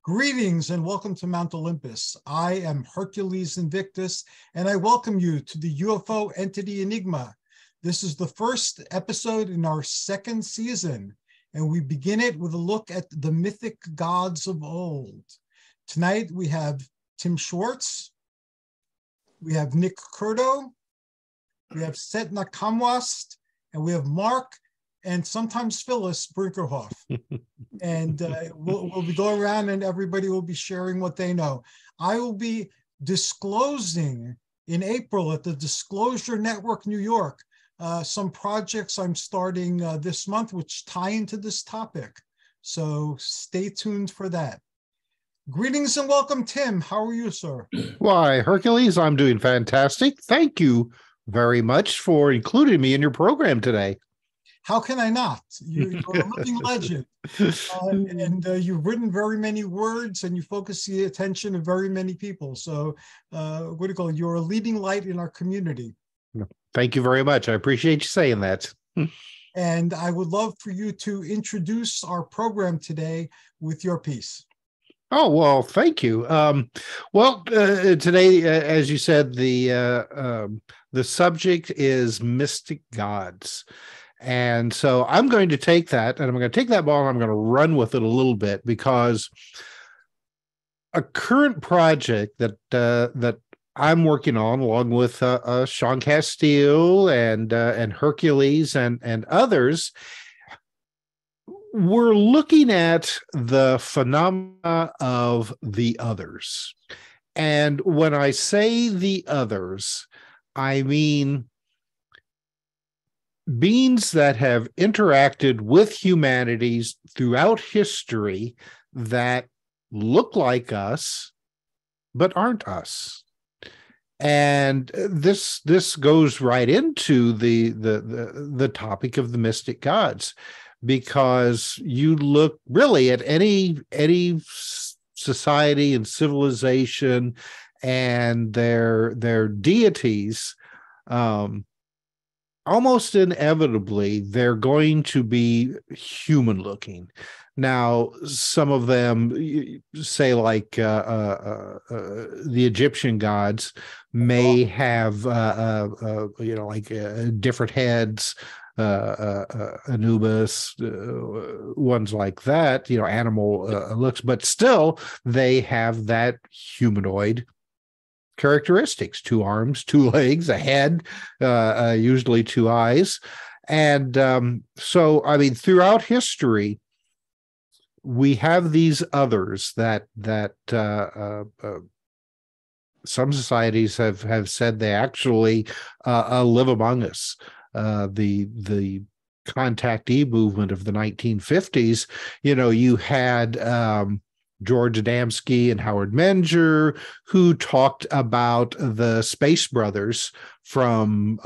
Greetings and welcome to Mount Olympus. I am Hercules Invictus, and I welcome you to the UFO entity Enigma. This is the first episode in our second season, and we begin it with a look at the mythic gods of old. Tonight we have Tim Swartz, we have Nick Curto, we have Setna Khamuast, and we have Marc, and sometimes Phyllis, Brinkerhoff. And we'll be going around and everybody will be sharing what they know. I will be disclosing in April at the Disclosure Network, New York, some projects I'm starting this month, which tie into this topic. So stay tuned for that. Greetings and welcome, Tim. How are you, sir? Why, Hercules, I'm doing fantastic. Thank you very much for including me in your program today. How can I not? You're a living legend. And you've written very many words and you focus the attention of very many people. So what do you call it? You're a leading light in our community. Thank you very much. I appreciate you saying that. And I would love for you to introduce our program today with your piece. Oh, well, thank you. Today, as you said, the subject is mystic gods. And so I'm going to take that, and I'm going to take that ball and I'm going to run with it a little bit, because a current project that I'm working on, along with Sean Castile and Hercules and others, we're looking at the phenomena of the others. And when I say the others, I mean beings that have interacted with humanities throughout history that look like us, but aren't us. And this goes right into the topic of the mystic gods, because you look really at any society and civilization and their deities, almost inevitably, they're going to be human looking. Now, some of them, say like the Egyptian gods, may have, different heads, Anubis, ones like that, animal looks, but still they have that humanoid characteristics: 2 arms, 2 legs, a head, usually 2 eyes. And so, I mean, throughout history, we have these others that some societies have said they actually live among us. The contactee movement of the 1950s, you had George Adamski and Howard Menger, who talked about the space brothers from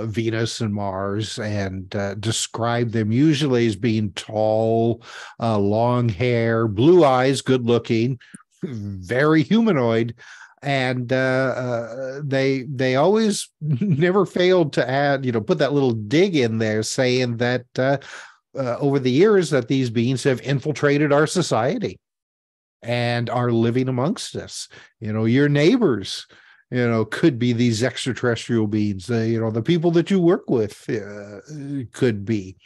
Venus and Mars, and described them usually as being tall, long hair, blue eyes, good looking, very humanoid. And they always never failed to add, put that little dig in there, saying that over the years that these beings have infiltrated our society and are living amongst us. Your neighbors, could be these extraterrestrial beings. The people that you work with could be.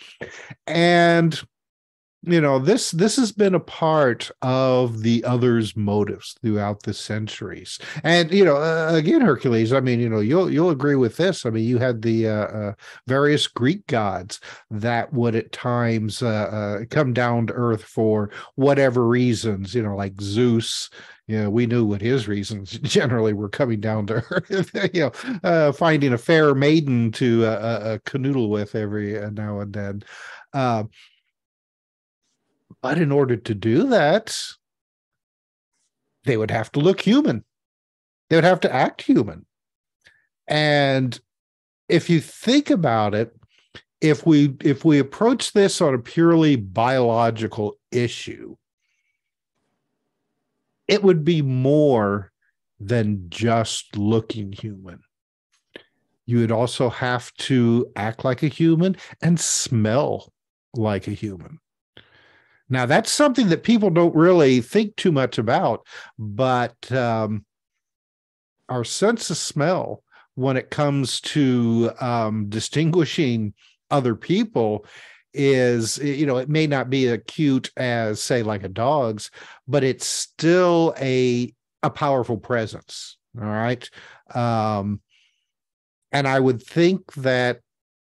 And this has been a part of the others' motives throughout the centuries. And again, Hercules, I mean, you'll agree with this. I mean, you had the various Greek gods that would at times come down to earth for whatever reasons. Like Zeus. We knew what his reasons generally were, coming down to earth. Finding a fair maiden to canoodle with every now and then. But in order to do that, they would have to look human. They would have to act human. And if you think about it, if we approach this on a purely biological issue, it would be more than just looking human. You would also have to act like a human and smell like a human. Now, that's something that people don't really think too much about, but our sense of smell, when it comes to distinguishing other people, is, it may not be acute as, say, like a dog's, but it's still a powerful presence. All right. And I would think that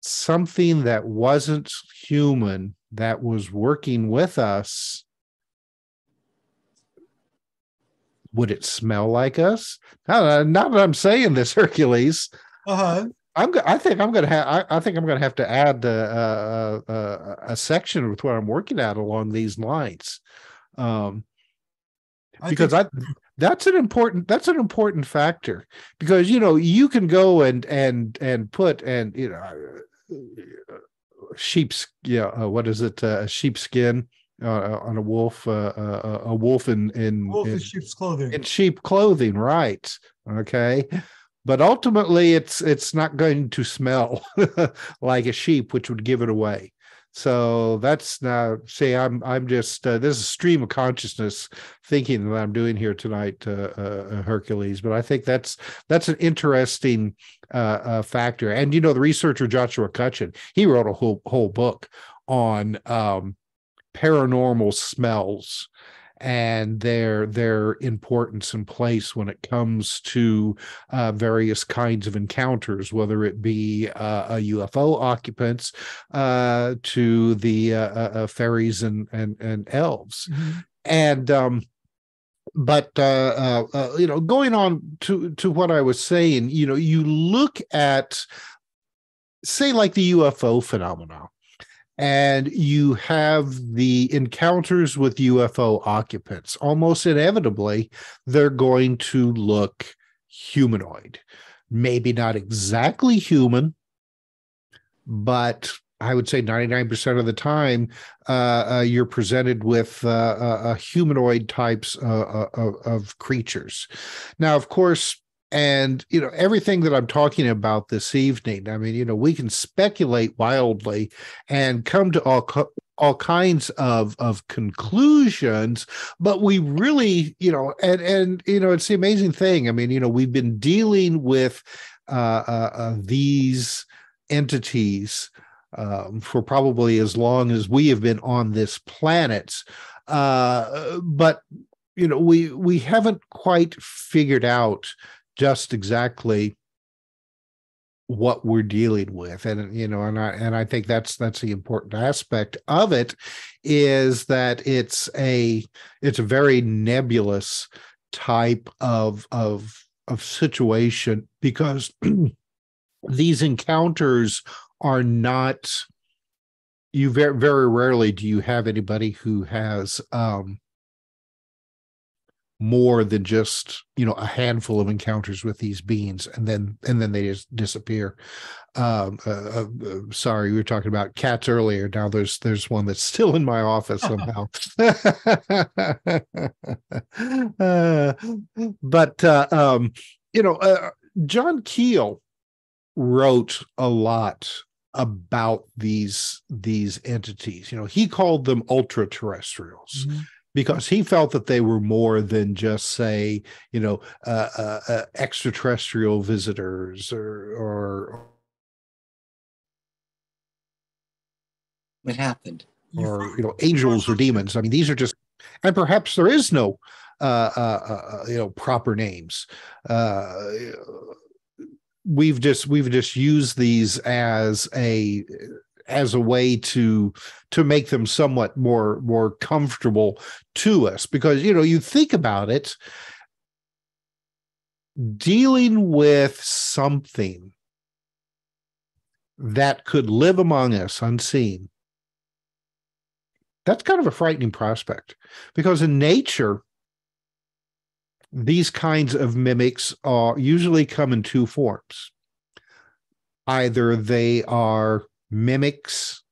something that wasn't human that was working with us, would it smell like us? Not that I'm saying this, Hercules. I think I'm going to have to add a section with what I'm working at along these lines, because that's an important factor, because you can go and put sheep's what is it, sheepskin on a wolf, a wolf in sheep's clothing. In sheep clothing, right? Okay, but ultimately it's not going to smell like a sheep, which would give it away. So that's now, say, I'm just this is a stream of consciousness thinking that I'm doing here tonight, Hercules. But I think that's an interesting factor. And the researcher Joshua Cutchin, he wrote a whole book on paranormal smells and their importance and place when it comes to various kinds of encounters, whether it be a UFO occupants to the fairies and elves. Mm-hmm. And but going on to what I was saying, you look at, say, like the UFO phenomenon, and you have the encounters with UFO occupants. Almost inevitably, they're going to look humanoid. Maybe not exactly human, but I would say 99% of the time, you're presented with humanoid types of creatures. Now, of course, and everything that I'm talking about this evening, I mean, we can speculate wildly and come to all kinds of conclusions, but we really, and it's the amazing thing. I mean, we've been dealing with these entities for probably as long as we have been on this planet, but we haven't quite figured out just exactly what we're dealing with. And and I think that's the important aspect of it, is that it's a very nebulous type of situation, because these encounters are not, you very, very rarely do you have anybody who has more than just a handful of encounters with these beings, and then they just disappear. Sorry, we were talking about cats earlier. Now there's one that's still in my office somehow. John Keel wrote a lot about these entities. He called them ultra terrestrials. Mm-hmm. Because he felt that they were more than just, say, extraterrestrial visitors or what happened, or angels or demons. I mean, these are just, and perhaps there is no proper names. We've just used these as a way to make them somewhat more comfortable to us, because you think about it, dealing with something that could live among us unseen, that's kind of a frightening prospect, because in nature these kinds of mimics usually come in two forms. Either they are mimics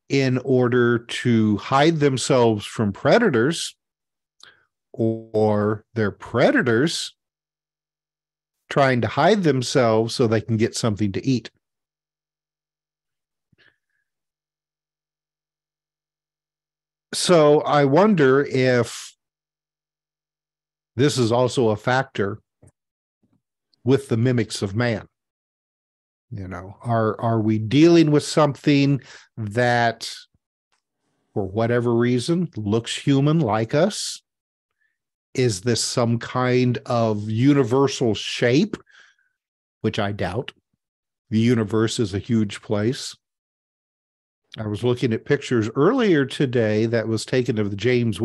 in order to hide themselves from predators, or they're predators trying to hide themselves so they can get something to eat. So I wonder if this is also a factor with the mimics of man. Are we dealing with something that, for whatever reason, looks human like us? Is this some kind of universal shape, which I doubt? The universe is a huge place. I was looking at pictures earlier today that was taken from the James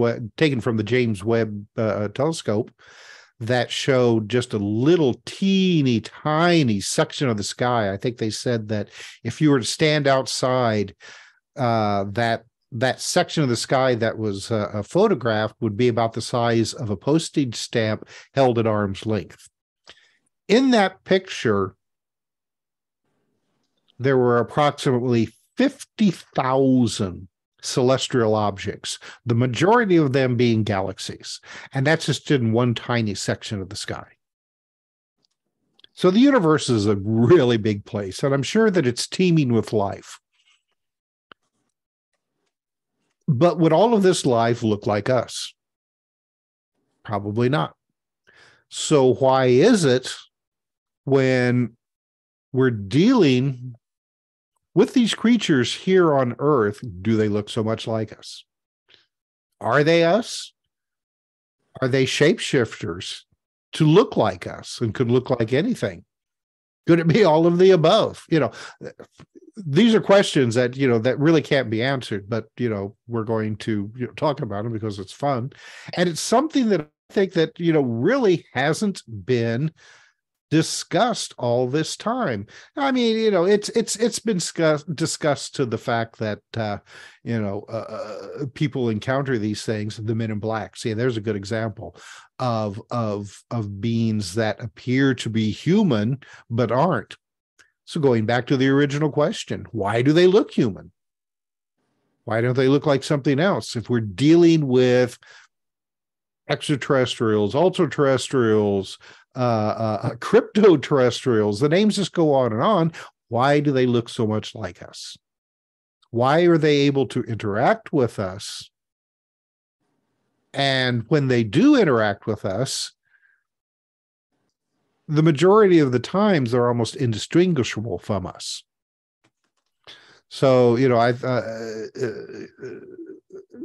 Webb telescope that showed just a little teeny tiny section of the sky. I think they said that if you were to stand outside, that section of the sky that was photographed would be about the size of a postage stamp held at arm's length. In that picture, there were approximately 50,000 celestial objects, the majority of them being galaxies. And that's just in one tiny section of the sky. So the universe is a really big place, and I'm sure that it's teeming with life. But would all of this life look like us? Probably not. So why is it when we're dealing with these creatures here on Earth, do they look so much like us? Are they us? Are they shapeshifters to look like us and could look like anything? Could it be all of the above? These are questions that, that really can't be answered, but, we're going to talk about them because it's fun. And it's something that I think that, really hasn't been discussed all this time. I mean, it's been discussed to the fact that people encounter these things, the Men in Black. See, there's a good example of beings that appear to be human but aren't. So going back to the original question, why do they look human? Why don't they look like something else? If we're dealing with extraterrestrials, ultra-terrestrials, crypto-terrestrials, the names just go on and on. Why do they look so much like us? Why are they able to interact with us? And when they do interact with us, the majority of the times they're almost indistinguishable from us. So,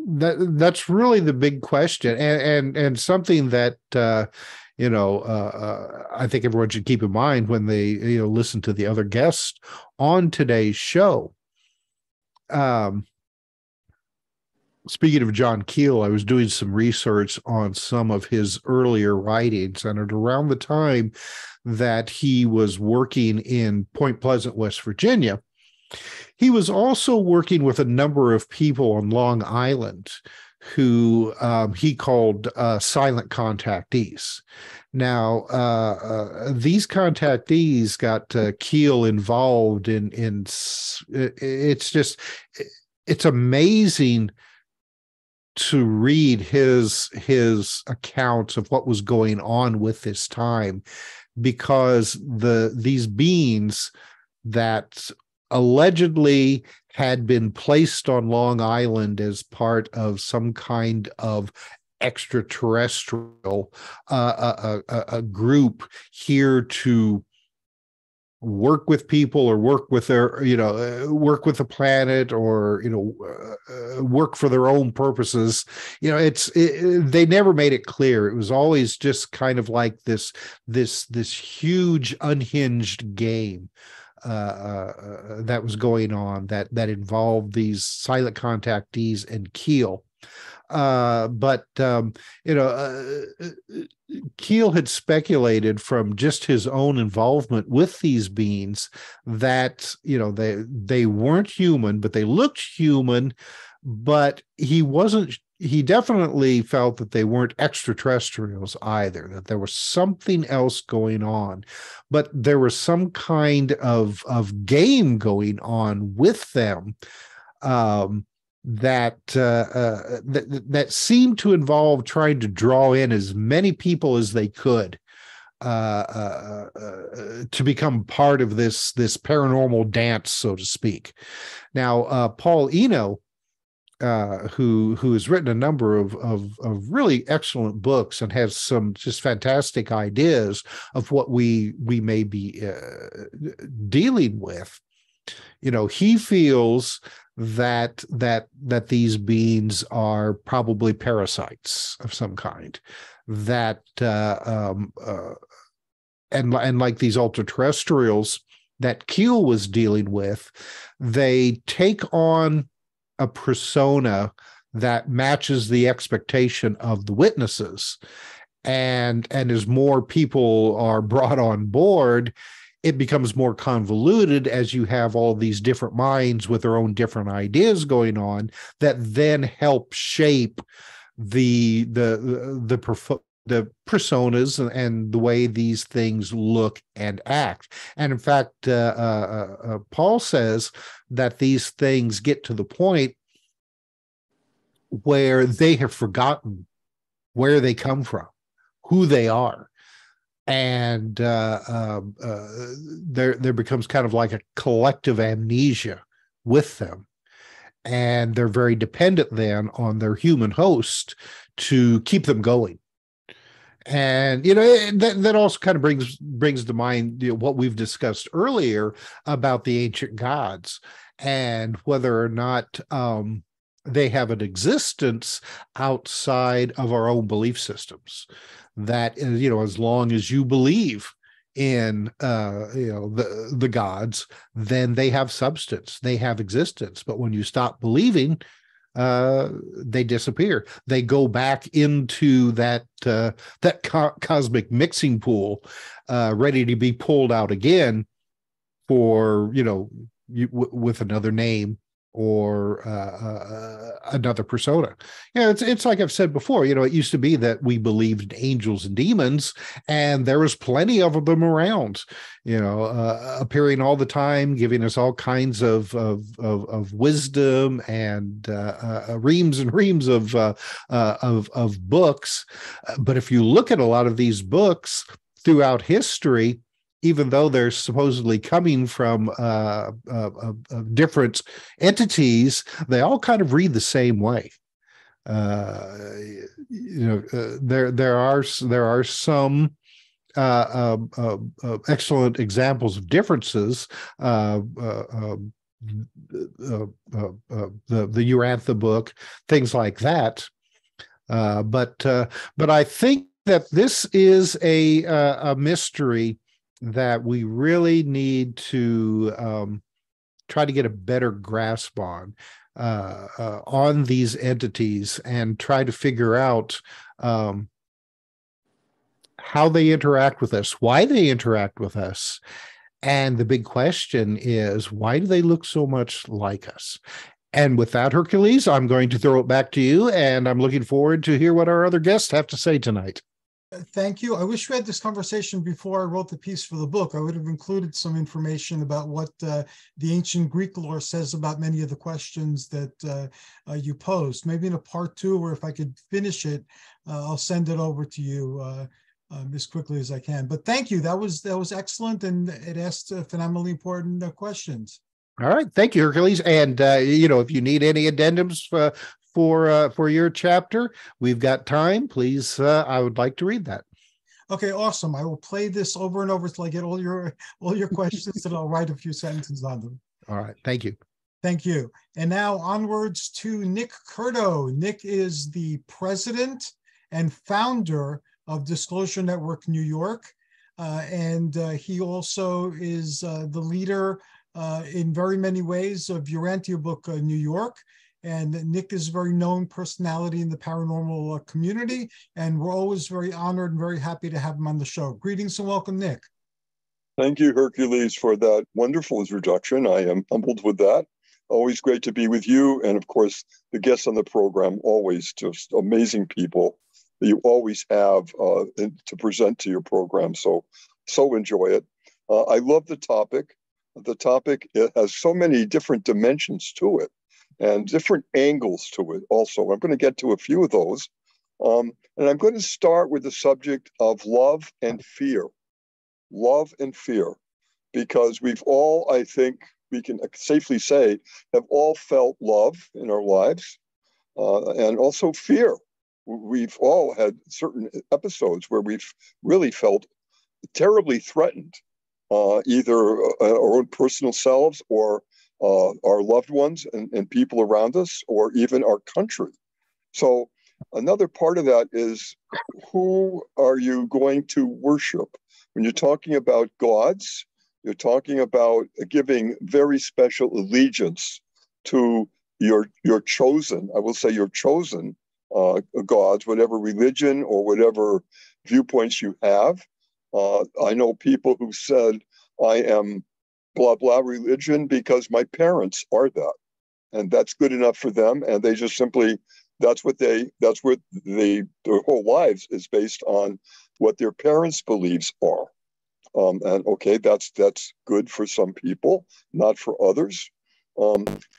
that's really the big question, and something that I think everyone should keep in mind when they listen to the other guests on today's show. Speaking of John Keel, I was doing some research on some of his earlier writings, and at around the time that he was working in Point Pleasant, West Virginia, he was also working with a number of people on Long Island who he called silent contactees. Now, these contactees got Keel involved in it's amazing to read his accounts of what was going on with this time, because these beings that allegedly had been placed on Long Island as part of some kind of extraterrestrial a group here to work with people or work with their work with the planet, or work for their own purposes. They never made it clear. It was always just kind of like this huge unhinged game that was going on that involved these silent contactees and Keel. But Keel had speculated from just his own involvement with these beings that they weren't human, but they looked human. But he definitely felt that they weren't extraterrestrials either, that there was something else going on, but there was some kind of game going on with them that seemed to involve trying to draw in as many people as they could to become part of this paranormal dance, so to speak. Now, Paul Eno who has written a number of really excellent books and has some just fantastic ideas of what we may be dealing with. He feels that these beings are probably parasites of some kind, that and like these ultra-terrestrials that Keel was dealing with, they take on a persona that matches the expectation of the witnesses. And as more people are brought on board, it becomes more convoluted as you have all these different minds with their own different ideas going on that then help shape the personas and the way these things look and act. And in fact, Paul says that these things get to the point where they have forgotten where they come from, who they are. And there becomes kind of like a collective amnesia with them. And they're very dependent then on their human host to keep them going. And that also kind of brings to mind what we've discussed earlier about the ancient gods and whether or not they have an existence outside of our own belief systems. That as long as you believe in the gods, then they have substance, they have existence. But when you stop believing, they disappear. They go back into that cosmic mixing pool, ready to be pulled out again for with another name or another persona. It's like I've said before, it used to be that we believed in angels and demons, and there was plenty of them around, appearing all the time, giving us all kinds of wisdom and reams and reams of books. But if you look at a lot of these books throughout history, even though they're supposedly coming from different entities, they all kind of read the same way. There are some excellent examples of differences. The Urantha book, things like that. But I think that this is a mystery that we really need to try to get a better grasp on these entities and try to figure out how they interact with us, why they interact with us. And the big question is, why do they look so much like us? And with that, Hercules, I'm going to throw it back to you, and I'm looking forward to hear what our other guests have to say tonight. Thank you. I wish we had this conversation before I wrote the piece for the book. I would have included some information about what the ancient Greek lore says about many of the questions that you posed. Maybe in a part 2, or if I could finish it, I'll send it over to you as quickly as I can. But thank you. That was excellent, and it asked phenomenally important questions. All right. Thank you, Hercules. And, if you need any addendums for your chapter, we've got time. Please, I would like to read that. Okay, awesome. I will play this over and over till I get all your questions, and I'll write a few sentences on them. All right. Thank you. Thank you. And now onwards to Nick Curto. Nick is the president and founder of Disclosure Network New York. And he also is the leader in very many ways of Urantia Book New York. And Nick is a very known personality in the paranormal community, and we're always very honored and very happy to have him on the show. Greetings and welcome, Nick. Thank you, Hercules, for that wonderful introduction. I am humbled with that. Always great to be with you, and of course, the guests on the program, always just amazing people that you always have to present to your program. So enjoy it. I love the topic. The topic, it has so many different dimensions to it, and different angles to it also. I'm going to get to a few of those. And I'm going to start with the subject of love and fear. Love and fear. Because we've all, I think we can safely say, have all felt love in our lives. and also fear. We've all had certain episodes where we've really felt terribly threatened, either our own personal selves or our loved ones and people around us, or even our country. So another part of that is, who are you going to worship? When you're talking about gods, you're talking about giving very special allegiance to your chosen, I will say your chosen gods, whatever religion or whatever viewpoints you have. I know people who said, I am blah, blah religion because my parents are that. And that's good enough for them. And they just simply, their whole lives is based on what their parents' beliefs are. And okay, that's good for some people, not for others.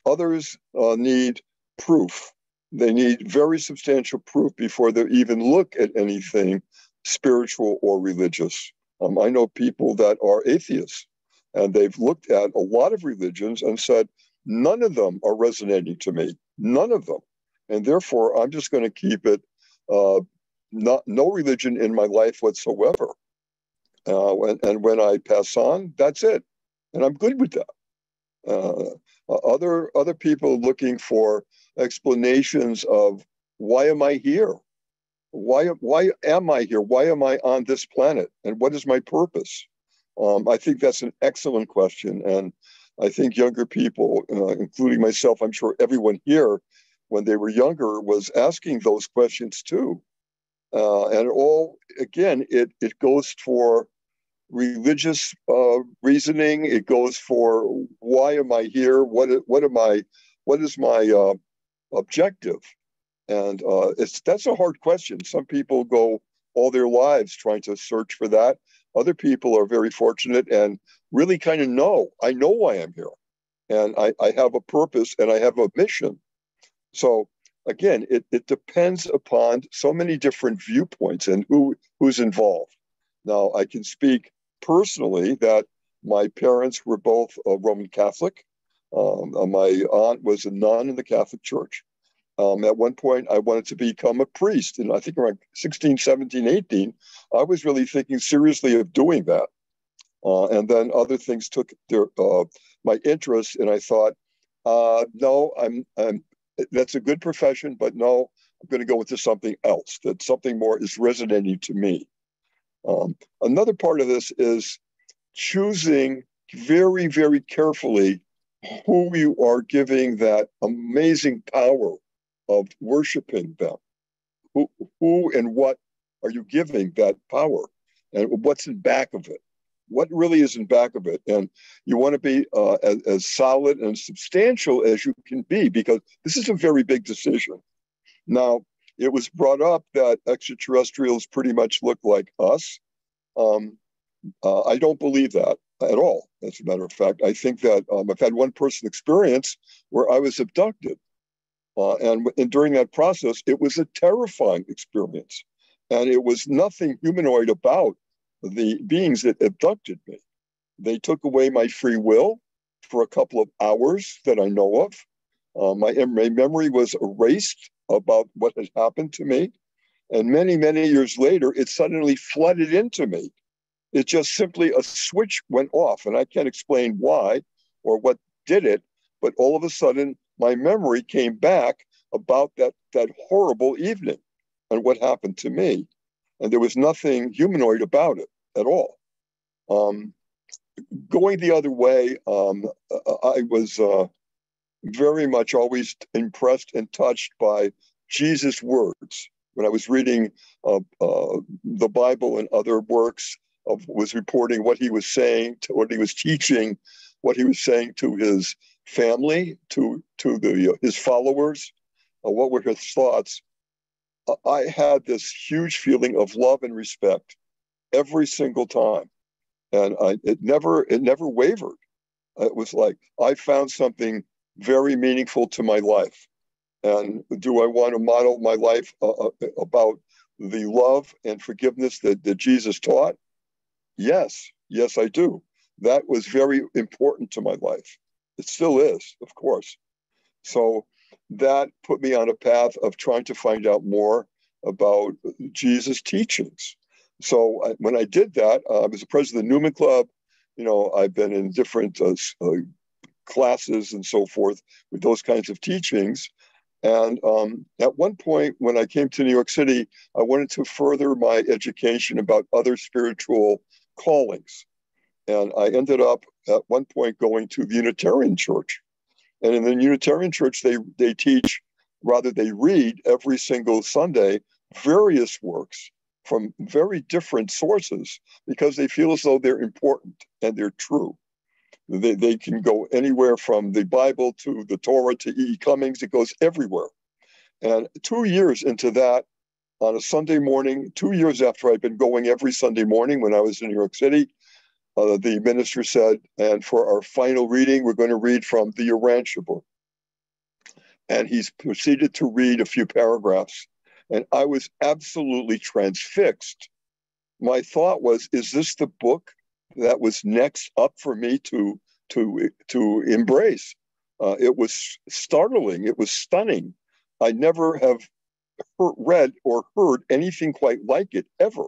Others need proof. They need very substantial proof before they even look at anything spiritual or religious. I know people that are atheists, and they've looked at a lot of religions and said, none of them are resonating to me, none of them. And therefore, I'm just going to keep it no religion in my life whatsoever. And when I pass on, that's it. And I'm good with that. Other people looking for explanations of, why am I here? Why am I here? Why am I on this planet? And what is my purpose? I think that's an excellent question. And I think younger people, including myself, I'm sure everyone here, when they were younger, was asking those questions too. And all, again, it goes for religious reasoning. It goes for, why am I here? What is my objective? And that's a hard question. Some people go all their lives trying to search for that. Other people are very fortunate and really kind of know, I know why I'm here. And I have a purpose and I have a mission. So again, it depends upon so many different viewpoints and who's involved. Now, I can speak personally that my parents were both Roman Catholic. My aunt was a nun in the Catholic Church. At one point, I wanted to become a priest. And I think around 16, 17, 18, I was really thinking seriously of doing that. And then other things took my interest. And I thought, no, that's a good profession, but no, I'm going to go into something else, that something more is resonating to me. Another part of this is choosing very, very carefully who you are giving that amazing power of worshiping them. Who and what are you giving that power? And what's in back of it? What really is in back of it? And you want to be as solid and substantial as you can be, because this is a very big decision. Now, it was brought up that extraterrestrials pretty much look like us. I don't believe that at all, as a matter of fact. I think that I've had one person experience where I was abducted. And during that process, it was a terrifying experience. And it was nothing humanoid about the beings that abducted me. They took away my free will for a couple of hours that I know of. My memory was erased about what had happened to me. And many, many years later, it suddenly flooded into me. It just simply, a switch went off, and I can't explain why or what did it, but all of a sudden, my memory came back about that horrible evening and what happened to me. And there was nothing humanoid about it at all. Going the other way, I was very much always impressed and touched by Jesus' words. When I was reading the Bible and other works, was reporting what he was saying, what he was teaching, what he was saying to his family, to his followers, what were his thoughts. I had this huge feeling of love and respect every single time, and it never wavered. It was like I found something very meaningful to my life. And do I want to model my life about the love and forgiveness that Jesus taught? Yes, I do. That was very important to my life. It still is, of course. So that put me on a path of trying to find out more about Jesus' teachings. So when I did that, I was the president of the Newman Club. You know, I've been in different classes and so forth with those kinds of teachings. And at one point, when I came to New York City, I wanted to further my education about other spiritual callings. And I ended up at one point going to the Unitarian Church. And in the Unitarian Church, they teach, rather they read every single Sunday, various works from very different sources because they feel as though they're important and they're true. They can go anywhere from the Bible to the Torah to E. Cummings. It goes everywhere. And 2 years into that, on a Sunday morning, 2 years after I'd been going every Sunday morning when I was in New York City, the minister said, and for our final reading, we're going to read from the Urantia book. And he's proceeded to read a few paragraphs. And I was absolutely transfixed. My thought was, is this the book that was next up for me to embrace? It was startling. It was stunning. I never have read or heard anything quite like it ever.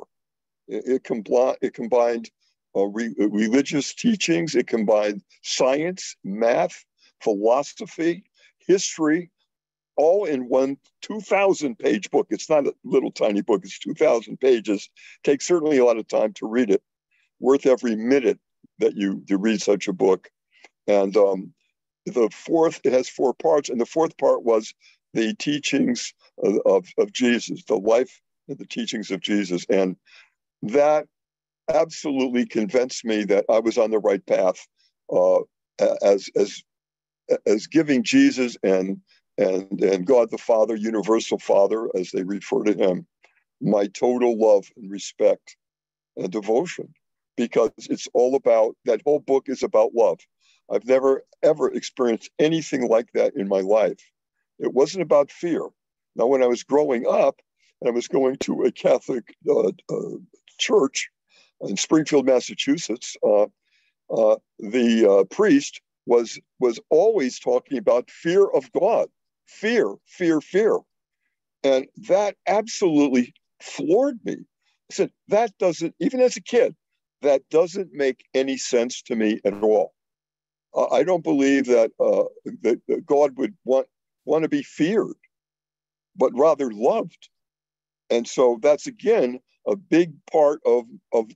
It combined religious teachings. It combined science, math, philosophy, history, all in one 2,000-page book. It's not a little tiny book. It's 2,000 pages. Takes certainly a lot of time to read it. Worth every minute that you read such a book. And it has 4 parts. And the 4th part was the teachings of Jesus, the life and the teachings of Jesus. And that absolutely convinced me that I was on the right path as giving Jesus and God the Father, universal Father, as they refer to him, my total love and respect and devotion, because it's all about, that whole book is about love. I've never, ever experienced anything like that in my life. It wasn't about fear. Now, when I was growing up, and I was going to a Catholic church in Springfield, Massachusetts, the priest was always talking about fear of God. Fear, fear, fear. And that absolutely floored me. I said, that doesn't, even as a kid, that doesn't make any sense to me at all. I don't believe that, that God would want to be feared, but rather loved. And so that's, again, a big part of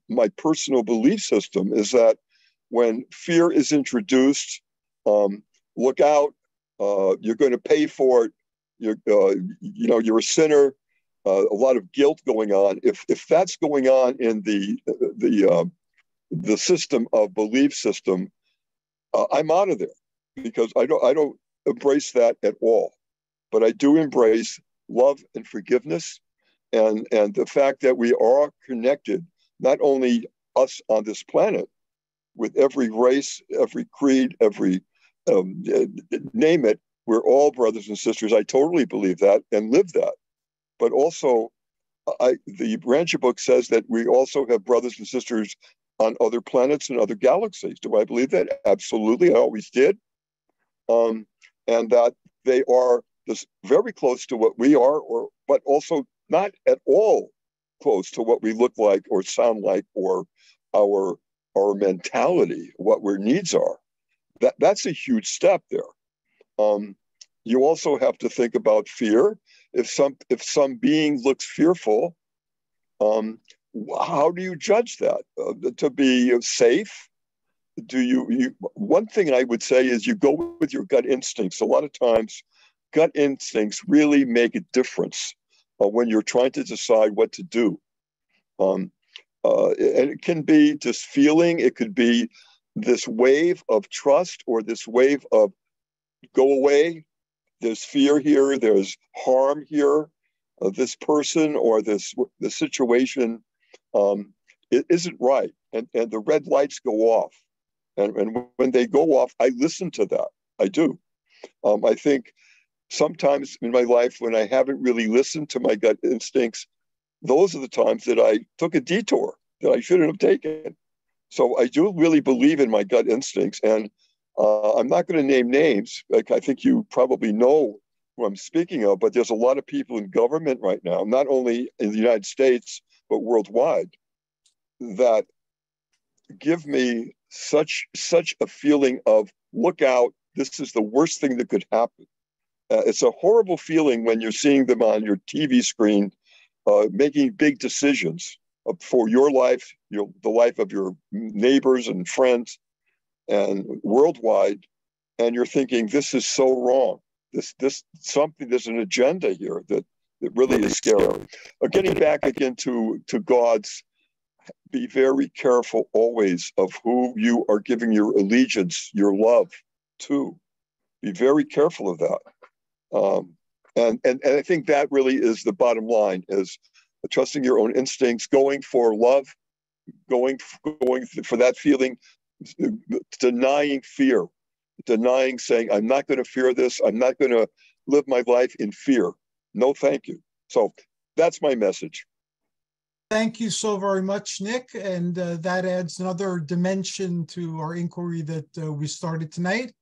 my personal belief system, is that when fear is introduced, look out, you're going to pay for it. You're a sinner. A lot of guilt going on. If that's going on in the system of belief system, I'm out of there, because I don't embrace that at all. But I do embrace love and forgiveness, and the fact that we are connected, not only us on this planet, with every race, every creed, every name it, we're all brothers and sisters. I totally believe that and live that. But also, the Urantia book says that we also have brothers and sisters on other planets and other galaxies. Do I believe that? Absolutely. I always did. And that they are very close to what we are, but also not at all close to what we look like or sound like, or our mentality, what our needs are. That's a huge step there. You also have to think about fear. If some being looks fearful, how do you judge that? To be safe? Do you? One thing I would say is you go with your gut instincts. A lot of times, gut instincts really make a difference when you're trying to decide what to do. And it can be just feeling. It could be this wave of trust, or this wave of go away. There's fear here. There's harm here. This person or the situation, it isn't right. And the red lights go off. And when they go off, I listen to that. I do. I think sometimes in my life, when I haven't really listened to my gut instincts, those are the times that I took a detour that I shouldn't have taken. So I do really believe in my gut instincts. And I'm not going to name names. Like, I think you probably know who I'm speaking of, but there's a lot of people in government right now, not only in the United States, but worldwide, that give me such a feeling of, look out, this is the worst thing that could happen. It's a horrible feeling when you're seeing them on your TV screen, making big decisions for your life, the life of your neighbors and friends, and worldwide. And you're thinking, this is so wrong. There's an agenda here that really is scary. Getting back again to God's, be very careful always of who you are giving your allegiance, your love to. Be very careful of that. And I think that really is the bottom line, is trusting your own instincts, going for love, going for that feeling, denying fear, denying saying, I'm not going to fear this. I'm not going to live my life in fear. No, thank you. So that's my message. Thank you so very much, Nick. And that adds another dimension to our inquiry that we started tonight.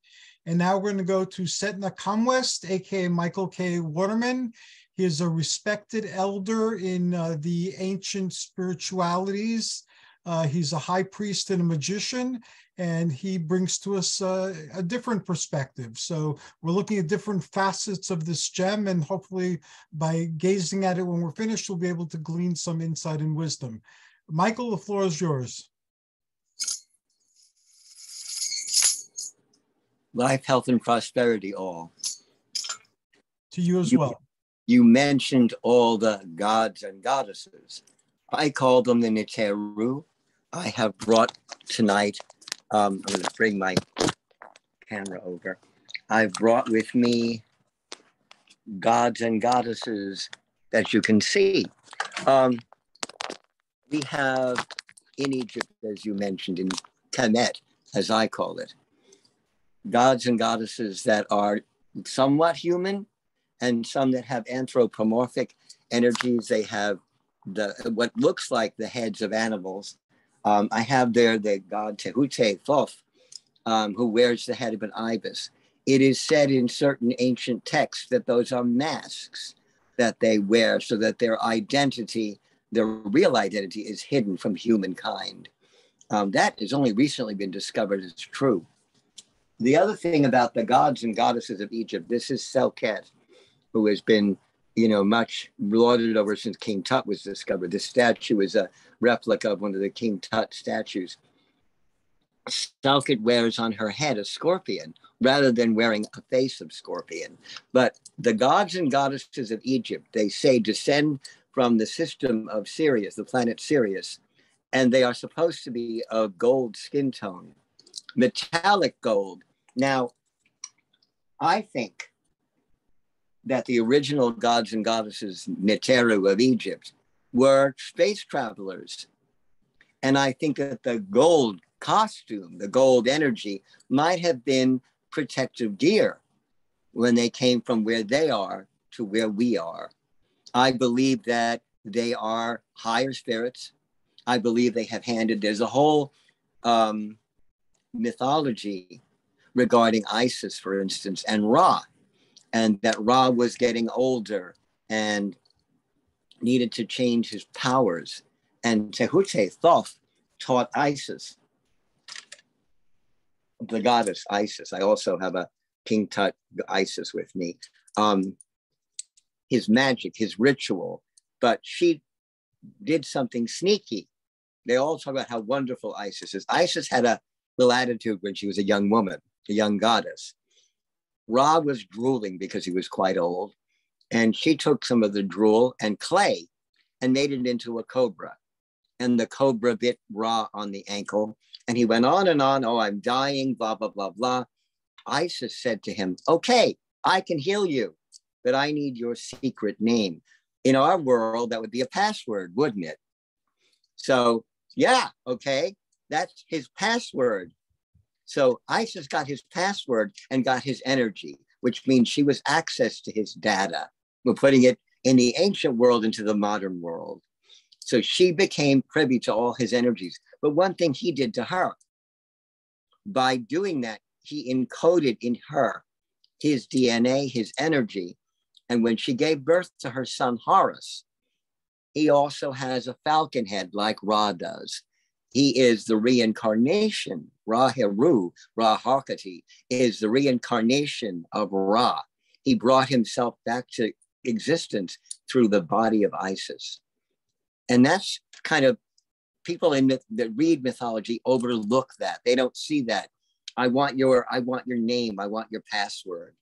And now we're going to go to Setna Khamuast, aka Michael K. Waterman. He is a respected elder in the ancient spiritualities. He's a high priest and a magician, and he brings to us a different perspective. So we're looking at different facets of this gem, and hopefully by gazing at it when we're finished, we'll be able to glean some insight and wisdom. Michael, the floor is yours. Life, health, and prosperity all. To you as well. You mentioned all the gods and goddesses. I call them the Neteru. I have brought tonight, I'm going to bring my camera over. I've brought with me gods and goddesses that you can see. We have in Egypt, as you mentioned, in Kemet, as I call it, gods and goddesses that are somewhat human and some that have anthropomorphic energies. They have what looks like the heads of animals. I have there the god Tehute Thoth, who wears the head of an ibis. It is said in certain ancient texts that those are masks that they wear so that their identity, their real identity, is hidden from humankind. That has only recently been discovered as true. The other thing about the gods and goddesses of Egypt, this is Selket, who has been, much lauded over since King Tut was discovered. This statue is a replica of one of the King Tut statues. Selket wears on her head a scorpion rather than wearing a face of scorpion. But the gods and goddesses of Egypt, they say, descend from the system of Sirius, the planet Sirius, and they are supposed to be of gold skin tone, metallic gold. Now, I think that the original gods and goddesses, Neteru of Egypt, were space travelers. And I think that the gold costume, the gold energy, might have been protective gear when they came from where they are to where we are. I believe that they are higher spirits. I believe they have there's a whole mythology regarding Isis, for instance, and Ra, and that Ra was getting older and needed to change his powers. And Tehute Thoth taught Isis, the goddess Isis. I also have a King Tut Isis with me. His magic, his ritual, but she did something sneaky. They all talk about how wonderful Isis is. Isis had a little attitude when she was a young woman, a young goddess. Ra was drooling because he was quite old, and she took some of the drool and clay and made it into a cobra. And the cobra bit Ra on the ankle, and he went on and on, oh, I'm dying, blah, blah, blah, blah. Isis said to him, okay, I can heal you, but I need your secret name. In our world, that would be a password, wouldn't it? So, yeah, okay, that's his password. So Isis got his password and got his energy, which means she was access to his data. We're putting it in the ancient world into the modern world. So she became privy to all his energies. But one thing he did to her, by doing that, he encoded in her his DNA, his energy, And when she gave birth to her son Horus, he also has a falcon head like Ra does. He is the reincarnation. Ra-Heru, Ra-Hakati, is the reincarnation of Ra. He brought himself back to existence through the body of Isis. And that's kind of, people that read mythology overlook that. They don't see that. I want your name. I want your password.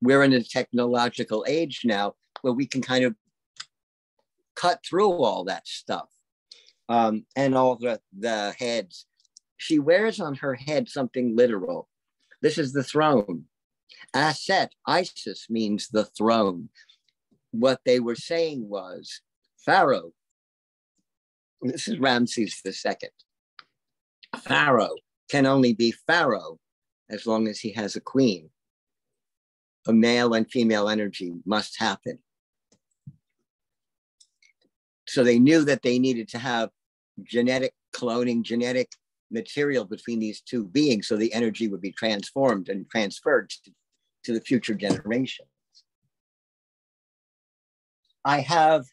We're in a technological age now where we can kind of cut through all that stuff. And all the heads. She wears on her head something literal. This is the throne. Aset, Isis, means the throne. What they were saying was, Pharaoh, this is Ramses II. Pharaoh can only be Pharaoh as long as he has a queen. A male and female energy must happen. So they knew that they needed to have genetic cloning, genetic material between these two beings so the energy would be transformed and transferred to the future generations. I have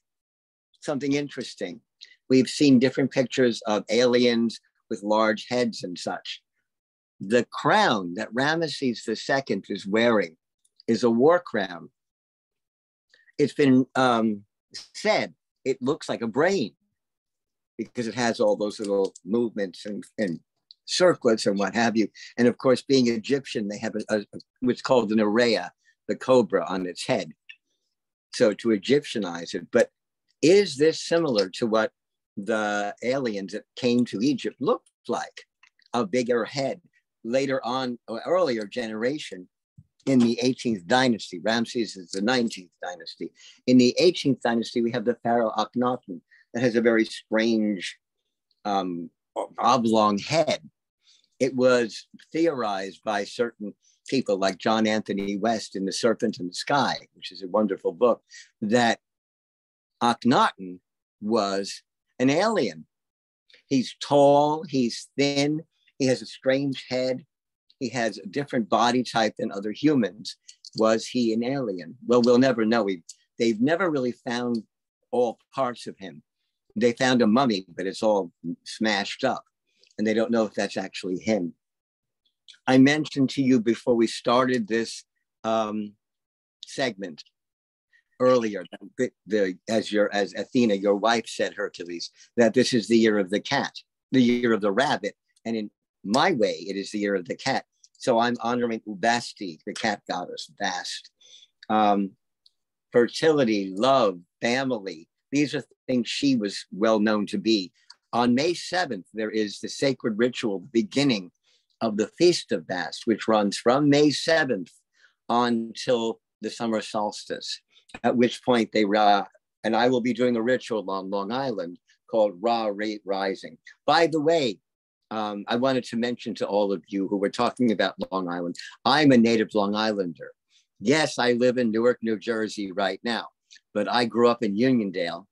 something interesting. We've seen different pictures of aliens with large heads and such. The crown that Ramesses II is wearing is a war crown. It's been said it looks like a brain because it has all those little movements and circlets and what have you. And of course, being Egyptian, they have what's called an araya, the cobra on its head. So to Egyptianize it. But is this similar to what the aliens that came to Egypt looked like? A bigger head. Later on, or earlier generation, in the 18th dynasty, Ramses is the 19th dynasty. In the 18th dynasty, we have the pharaoh Akhenaten that has a very strange oblong head. It was theorized by certain people like John Anthony West in The Serpent in the Sky, which is a wonderful book, that Akhenaten was an alien. He's tall, he's thin, he has a strange head, he has a different body type than other humans. Was he an alien? Well, we'll never know. They've never really found all parts of him. They found a mummy, but it's all smashed up, and they don't know if that's actually him. I mentioned to you before we started this segment earlier, as Athena, your wife said, Hercules, that this is the year of the cat, the year of the rabbit, and in my way, it is the year of the cat. So I'm honoring Ubasti, the cat goddess, Bast. Fertility, love, family. These are things she was well known to be. On May 7th, there is the sacred ritual, the beginning of the Feast of Bast, which runs from May 7th until the summer solstice, at which point they, and I will be doing a ritual on Long Island called Ra Rising. By the way, I wanted to mention to all of you who were talking about Long Island, I'm a native Long Islander. Yes, I live in Newark, New Jersey right now, but I grew up in Uniondale,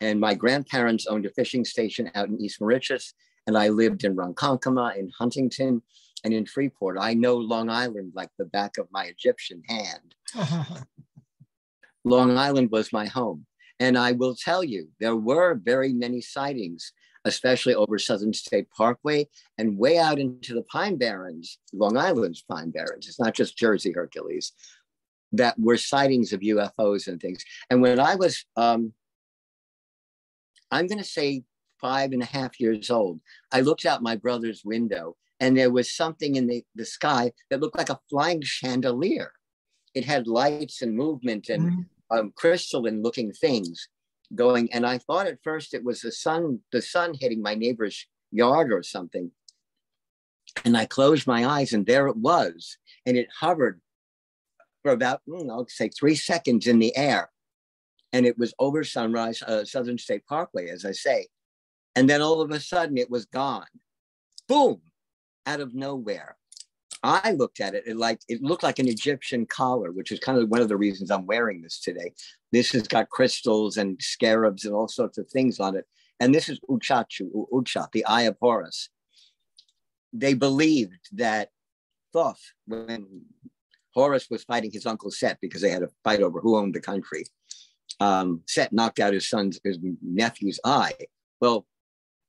and my grandparents owned a fishing station out in East Mauritius, and I lived in Ronkonkoma, in Huntington, and in Freeport. I know Long Island like the back of my Egyptian hand. Long Island was my home. And I will tell you, there were very many sightings, especially over Southern State Parkway and way out into the Pine Barrens, Long Island's Pine Barrens. It's not just Jersey, Hercules, that were sightings of UFOs and things. And when I was, I'm going to say 5.5 years old, I looked out my brother's window and there was something in the sky that looked like a flying chandelier. It had lights and movement and crystalline looking things going. And I thought at first it was the sun hitting my neighbor's yard or something. And I closed my eyes and there it was. And it hovered for about, I'll say 3 seconds in the air. And it was over Sunrise, Southern State Parkway, as I say. And then all of a sudden it was gone. Boom, out of nowhere. I looked at it, it looked like an Egyptian collar, which is kind of one of the reasons I'm wearing this today. This has got crystals and scarabs and all sorts of things on it. And this is Uchat, the Eye of Horus. They believed that Thoth, when Horus was fighting his uncle Set because they had a fight over who owned the country. Set knocked out his nephew's eye. Well,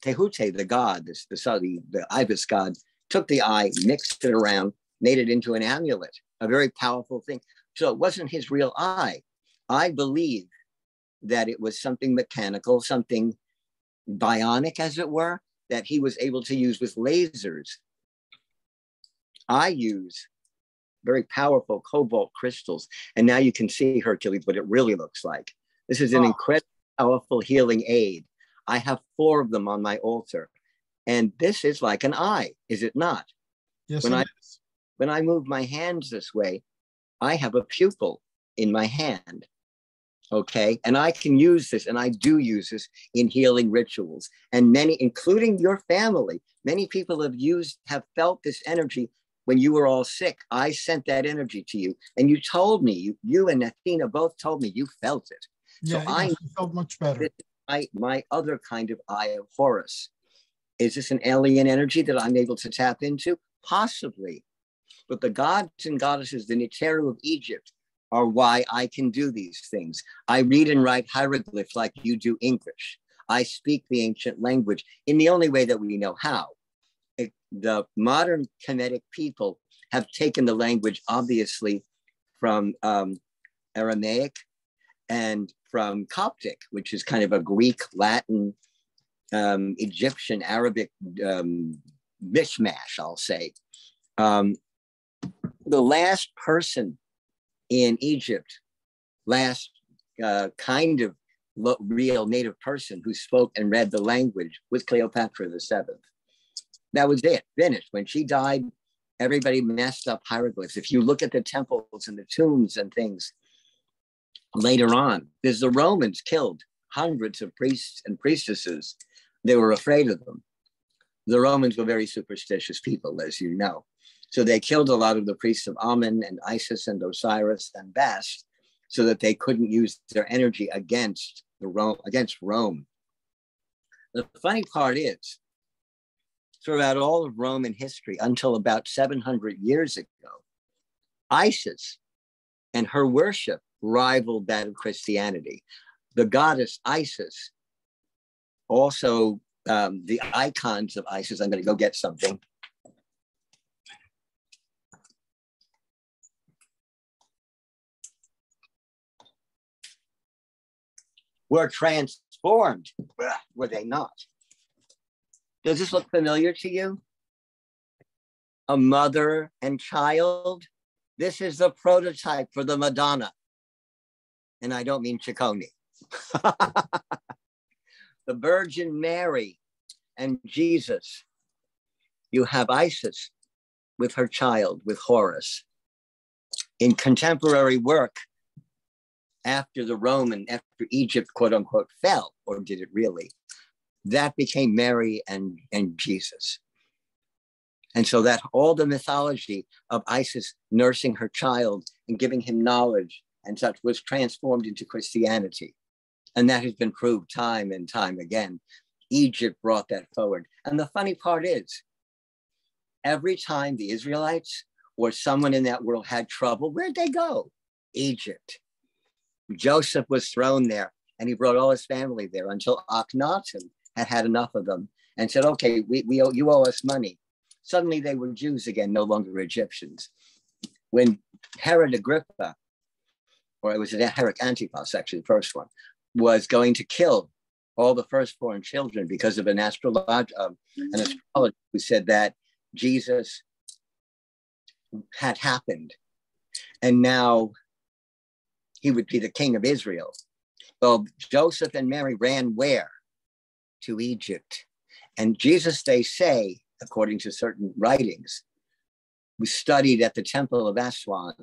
Tehute, the god, the ibis god, took the eye, mixed it around, made it into an amulet, a very powerful thing. So it wasn't his real eye. I believe that it was something mechanical, something bionic, as it were, that he was able to use with lasers. I use very powerful cobalt crystals. And now you can see, Hercules, what it really looks like. This is an incredibly powerful healing aid. I have 4 of them on my altar. And this is like an eye, is it not? Yes, when I move my hands this way, I have a pupil in my hand. Okay. And I can use this, and I do use this in healing rituals. And many, including your family, many people have felt this energy when you were all sick. I sent that energy to you, and you told me, you and Athena both told me you felt it. Yeah, so I felt much better. My other kind of eye of Horus. Is this an alien energy that I'm able to tap into? Possibly. But the gods and goddesses, the Neteru of Egypt, are why I can do these things. I read and write hieroglyphs like you do English. I speak the ancient language in the only way that we know how. The modern Kemetic people have taken the language, obviously, from Aramaic and from Coptic, which is kind of a Greek, Latin, Egyptian, Arabic mishmash, I'll say. The last person in Egypt, last kind of real native person who spoke and read the language was Cleopatra VII. That was it, finished. When she died, everybody messed up hieroglyphs. If you look at the temples and the tombs and things later on, because the Romans killed hundreds of priests and priestesses. They were afraid of them. The Romans were very superstitious people, as you know. So they killed a lot of the priests of Amun and Isis and Osiris and Bast so that they couldn't use their energy against Rome. The funny part is, throughout all of Roman history until about 700 years ago, Isis and her worship rivaled that of Christianity. The goddess Isis, also the icons of Isis, I'm going to go get something. Were transformed, were they not? Does this look familiar to you? A mother and child. This is the prototype for the Madonna. And I don't mean Ciccone. The Virgin Mary and Jesus. You have Isis with her child, with Horus. In contemporary work, after Egypt, quote unquote, fell, or did it really? That became Mary and Jesus. And so that all the mythology of Isis nursing her child and giving him knowledge and such was transformed into Christianity. And that has been proved time and time again. Egypt brought that forward. And the funny part is, every time the Israelites or someone in that world had trouble, where'd they go? Egypt. Joseph was thrown there, and he brought all his family there until Akhenaten had enough of them and said, okay, you owe us money. Suddenly they were Jews again, no longer Egyptians. When Herod Agrippa, or it was Herod Antipas, actually the first one, was going to kill all the firstborn children because of an astrologer who said that Jesus had happened and now he would be the king of Israel. Well, Joseph and Mary ran where? To Egypt. And Jesus, they say, according to certain writings, was studied at the temple of Aswan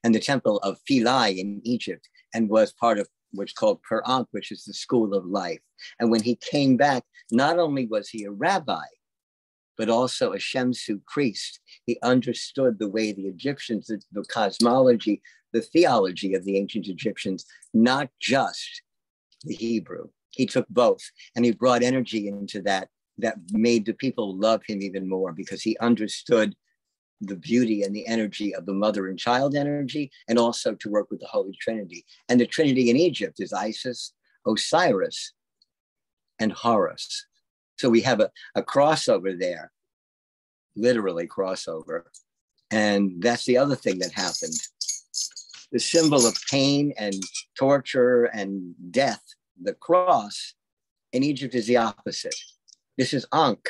and the temple of Philae in Egypt, and was part of what's called Qur'an, which is the school of life. And when he came back, not only was he a rabbi, but also a Shemsu priest. He understood the way the Egyptians, the cosmology, the theology of the ancient Egyptians, not just the Hebrew. He took both, and he brought energy into that made the people love him even more, because he understood the beauty and the energy of the mother and child energy, and also to work with the Holy Trinity. And the Trinity in Egypt is Isis, Osiris, and Horus. So we have a crossover there, literally crossover. And that's the other thing that happened. The symbol of pain and torture and death, the cross, in Egypt is the opposite. This is Ankh.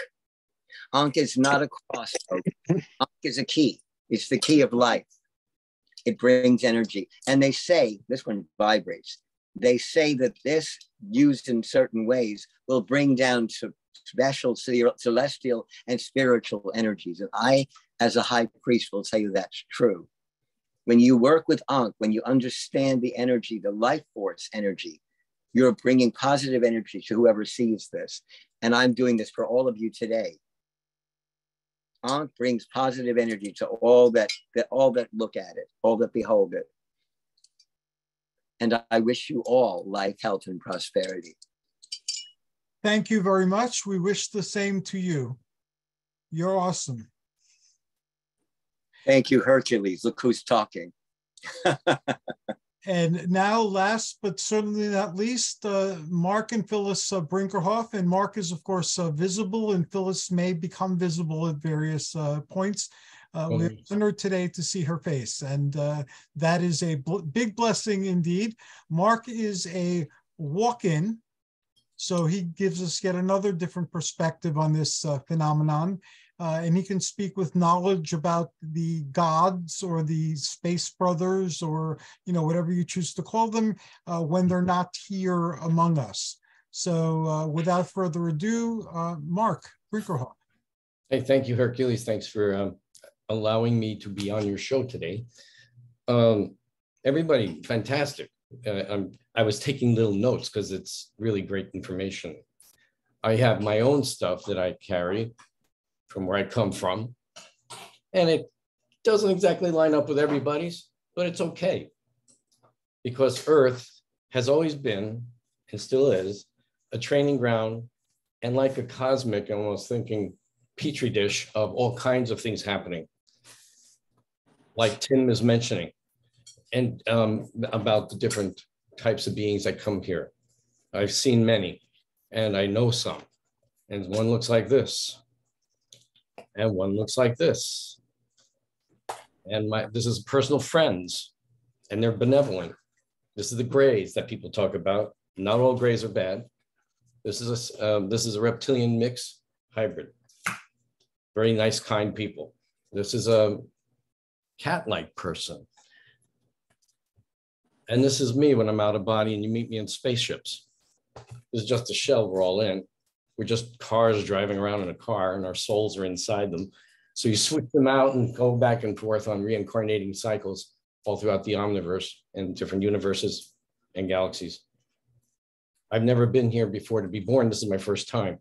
Ankh is not a crossover. Ankh is a key. It's the key of life. It brings energy. And they say, this one vibrates. They say that this, used in certain ways, will bring down special celestial and spiritual energies. And I, as a high priest, will tell you that's true. When you work with Ankh, when you understand the energy, the life force energy, you're bringing positive energy to whoever sees this. And I'm doing this for all of you today. Ankh brings positive energy to all that look at it, all that behold it. And I wish you all life, health, and prosperity. Thank you very much. We wish the same to you. You're awesome. Thank you, Hercules. Look who's talking. And now, last but certainly not least, Marc and Phyllis Brinkerhoff. And Marc is, of course, visible, and Phyllis may become visible at various points. We're honored today to see her face, and that is a big blessing indeed. Marc is a walk-in, so he gives us yet another different perspective on this phenomenon. And he can speak with knowledge about the gods or the space brothers, or whatever you choose to call them, when they're not here among us. So without further ado, Marc Brinkerhoff. Hey, thank you, Hercules. Thanks for allowing me to be on your show today. Everybody, fantastic. I was taking little notes because it's really great information. I have my own stuff that I carry from where I come from, and it doesn't exactly line up with everybody's, but it's okay, because Earth has always been, and still is, a training ground, and like a cosmic, I'm almost thinking, petri dish of all kinds of things happening, like Tim is mentioning, and about the different types of beings that come here. I've seen many, and I know some, and one looks like this, and one looks like this. And this is personal friends, and they're benevolent. This is the grays that people talk about. Not all grays are bad. This is a reptilian mix hybrid. Very nice, kind people. This is a cat-like person. And this is me when I'm out of body and you meet me in spaceships. This is just a shell we're all in. We're just cars driving around in a car, and our souls are inside them. So you switch them out and go back and forth on reincarnating cycles all throughout the omniverse and different universes and galaxies. I've never been here before to be born. This is my first time,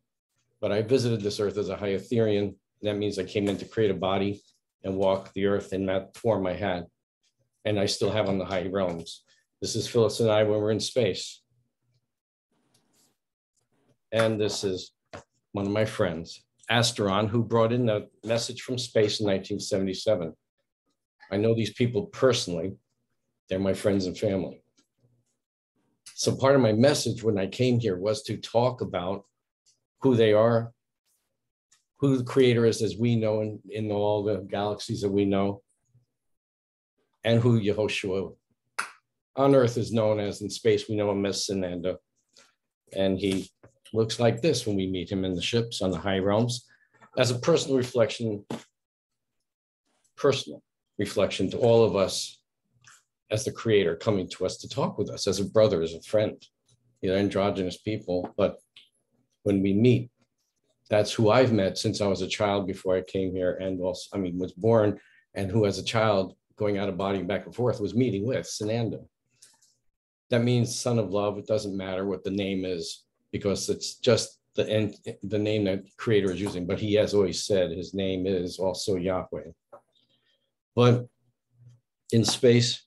but I visited this earth as a high Etherian. That means I came in to create a body and walk the earth in that form I had, and I still have on the high realms. This is Phyllis and I when we're in space. And this is one of my friends, Asteron, who brought in the message from space in 1977. I know these people personally. They're my friends and family. So part of my message when I came here was to talk about who they are, who the creator is as we know in all the galaxies that we know, and who Yehoshua on Earth is known as. In space, we know him as Sananda. And he looks like this when we meet him in the ships on the high realms, as a personal reflection to all of us as the creator coming to us to talk with us as a brother, as a friend. They're androgynous people, but when we meet, that's who I've met since I was a child before I came here, and also, was born, and who as a child going out of body and back and forth was meeting with Sananda. That means son of love. It doesn't matter what the name is, because it's just the name that creator is using. But he has always said his name is also Yahweh. But in space,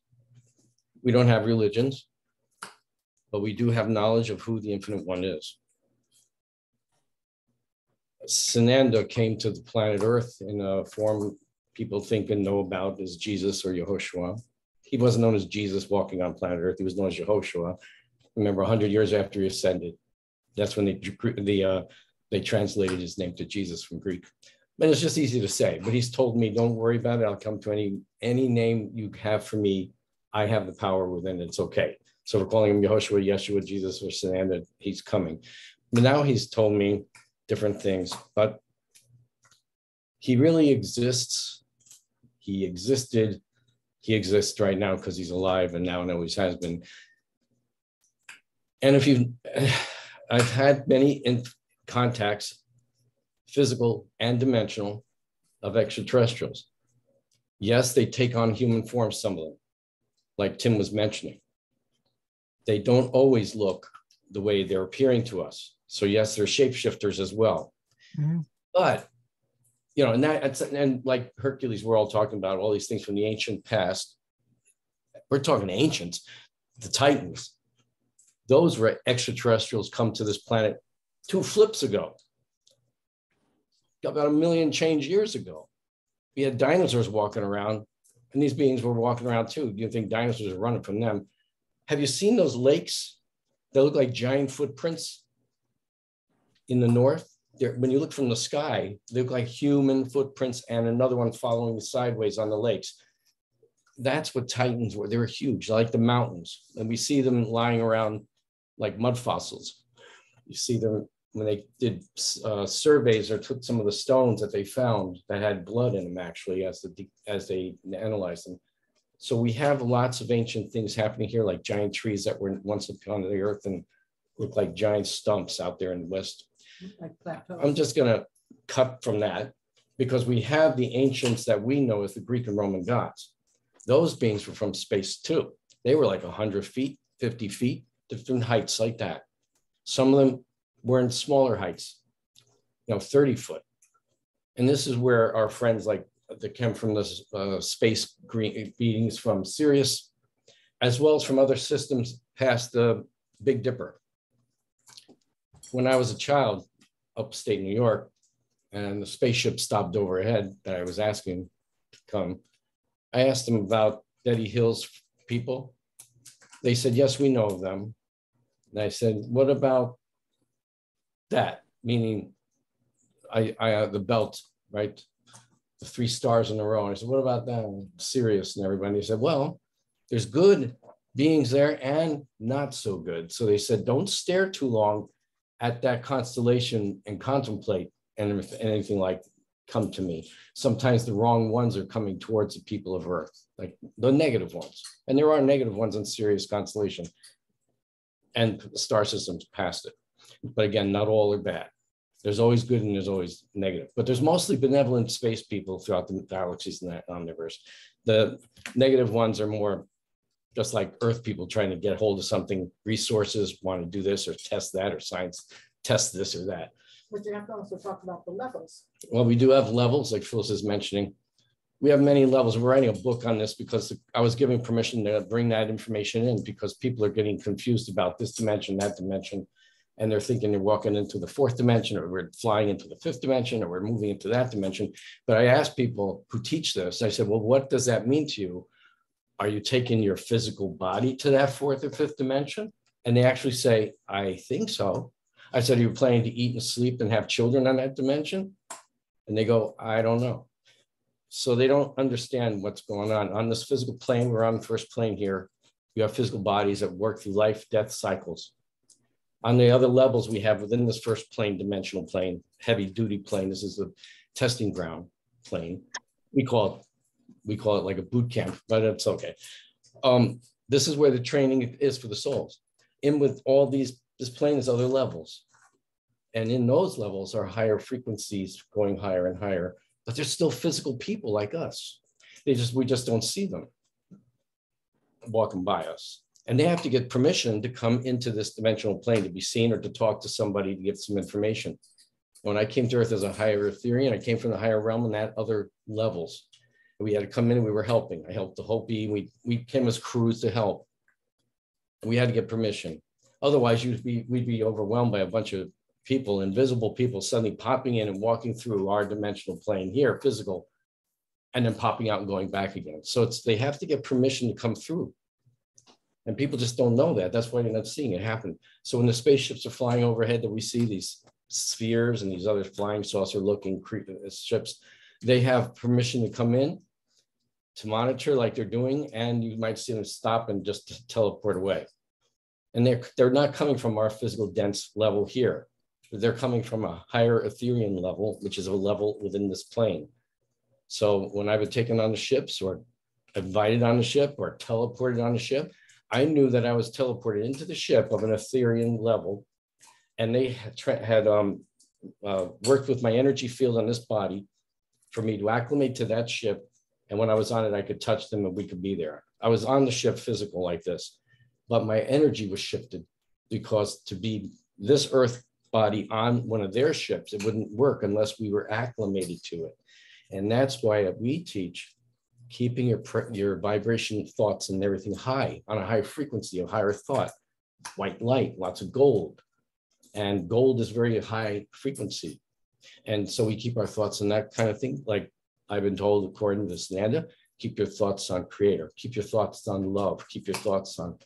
we don't have religions, but we do have knowledge of who the Infinite One is. Sananda came to the planet Earth in a form people think and know about is Jesus or Yehoshua. He wasn't known as Jesus walking on planet Earth. He was known as Yehoshua. Remember, 100 years after he ascended, that's when they translated his name to Jesus from Greek. But it's just easy to say. But he's told me, don't worry about it. I'll come to any name you have for me. I have the power within it. It's okay. So we're calling him Yehoshua, Yeshua, Jesus, or Setna. He's coming. But now he's told me different things. But he really exists. He existed. He exists right now because he's alive and now always has been. And I've had many contacts, physical and dimensional, of extraterrestrials. Yes, they take on human form, some of them, like Tim was mentioning. They don't always look the way they're appearing to us. So yes, they're shapeshifters as well. Mm-hmm. But, you know, and like Hercules, we're all talking about all these things from the ancient past. We're talking ancients, the Titans. Those were extraterrestrials come to this planet 2 flips ago. About 1 million change years ago. We had dinosaurs walking around, and these beings were walking around too. You think dinosaurs are running from them? Have you seen those lakes that look like giant footprints in the north? When you look from the sky, they look like human footprints, and another one following sideways on the lakes. That's what Titans were. They were huge, like the mountains. And we see them lying around like mud fossils. You see them when they did surveys or took some of the stones that they found that had blood in them, actually, as they analyzed them. So we have lots of ancient things happening here, like giant trees that were once upon the earth and look like giant stumps out there in the west. Like I'm just going to cut from that because we have the ancients that we know as the Greek and Roman gods. Those beings were from space too. They were like 100 feet, 50 feet, different heights like that. Some of them were in smaller heights, 30 foot. And this is where our friends like that came from the space beings from Sirius, as well as from other systems past the Big Dipper. When I was a child, upstate New York, and the spaceship stopped overhead that I was asking to come, I asked them about Betty Hill's people. They said, yes, we know of them. And I said, what about that? Meaning the belt, right? The 3 stars in a row. And I said, what about that? Sirius and everybody. They said, well, there's good beings there and not so good. So they said, don't stare too long at that constellation and contemplate and anything like come to me. Sometimes the wrong ones are coming towards the people of Earth, like the negative ones. And there are negative ones in Sirius constellation and star systems past it. But again, not all are bad. There's always good and there's always negative. But there's mostly benevolent space people throughout the galaxies and the omniverse. The negative ones are more just like Earth people trying to get hold of something, resources, want to do this or test that, or science, test this or that. But you have to also talk about the levels. Well, we do have levels, like Phyllis is mentioning. We have many levels. We're writing a book on this because I was given permission to bring that information in because people are getting confused about this dimension, that dimension, and they're thinking they're walking into the 4th dimension, or we're flying into the 5th dimension, or we're moving into that dimension. But I asked people who teach this, I said, well, what does that mean to you? Are you taking your physical body to that 4th or 5th dimension? And they actually say, I think so. I said, are you planning to eat and sleep and have children on that dimension? And they go, I don't know. So they don't understand what's going on. On this physical plane, we're on the first plane here. You have physical bodies that work through life, death cycles. On the other levels we have within this first plane, dimensional plane, heavy duty plane, this is the testing ground plane. We call it like a boot camp, but it's okay. This is where the training is for the souls. In with all this plane is other levels. And in those levels are higher frequencies going higher and higher, but they're still physical people like us. We just don't see them walking by us. And they have to get permission to come into this dimensional plane to be seen or to talk to somebody to get some information. When I came to Earth as a higher Etherean, I came from the higher realm and that other levels. We had to come in and we were helping. I helped the Hopi. We came as crews to help. We had to get permission. Otherwise, we'd be overwhelmed by a bunch of people, invisible people, suddenly popping in and walking through our dimensional plane here, physical, and then popping out and going back again. So they have to get permission to come through. And people just don't know that. That's why you're not seeing it happen. So when the spaceships are flying overhead, that we see these spheres and these other flying saucer looking ships, they have permission to come in, to monitor like they're doing, and you might see them stop and just teleport away. And they're not coming from our physical dense level here. They're coming from a higher Ethereal level, which is a level within this plane. So when I was taken on the ships or invited on the ship or teleported on the ship, I knew that I was teleported into the ship of an Ethereal level. And they had worked with my energy field on this body for me to acclimate to that ship. And when I was on it, I could touch them and we could be there. I was on the ship physical like this, but my energy was shifted, because to be this Earth body on one of their ships, it wouldn't work unless we were acclimated to it. And that's why we teach keeping your vibration thoughts and everything high, on a high frequency of higher thought, white light, lots of gold. And gold is very high frequency. And so we keep our thoughts on that kind of thing. Like I've been told, according to Sananda, keep your thoughts on creator, keep your thoughts on love, keep your thoughts on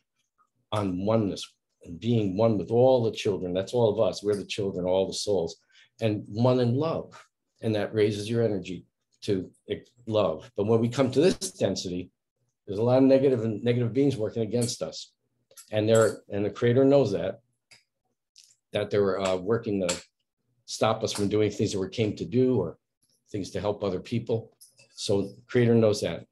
oneness and being one with all the children. That's all of us. We're the children, all the souls, and one in love. And that raises your energy to love. But when we come to this density, there's a lot of negative beings working against us. And the creator knows that they're working to stop us from doing things that we came to do, or things to help other people. So the creator knows that.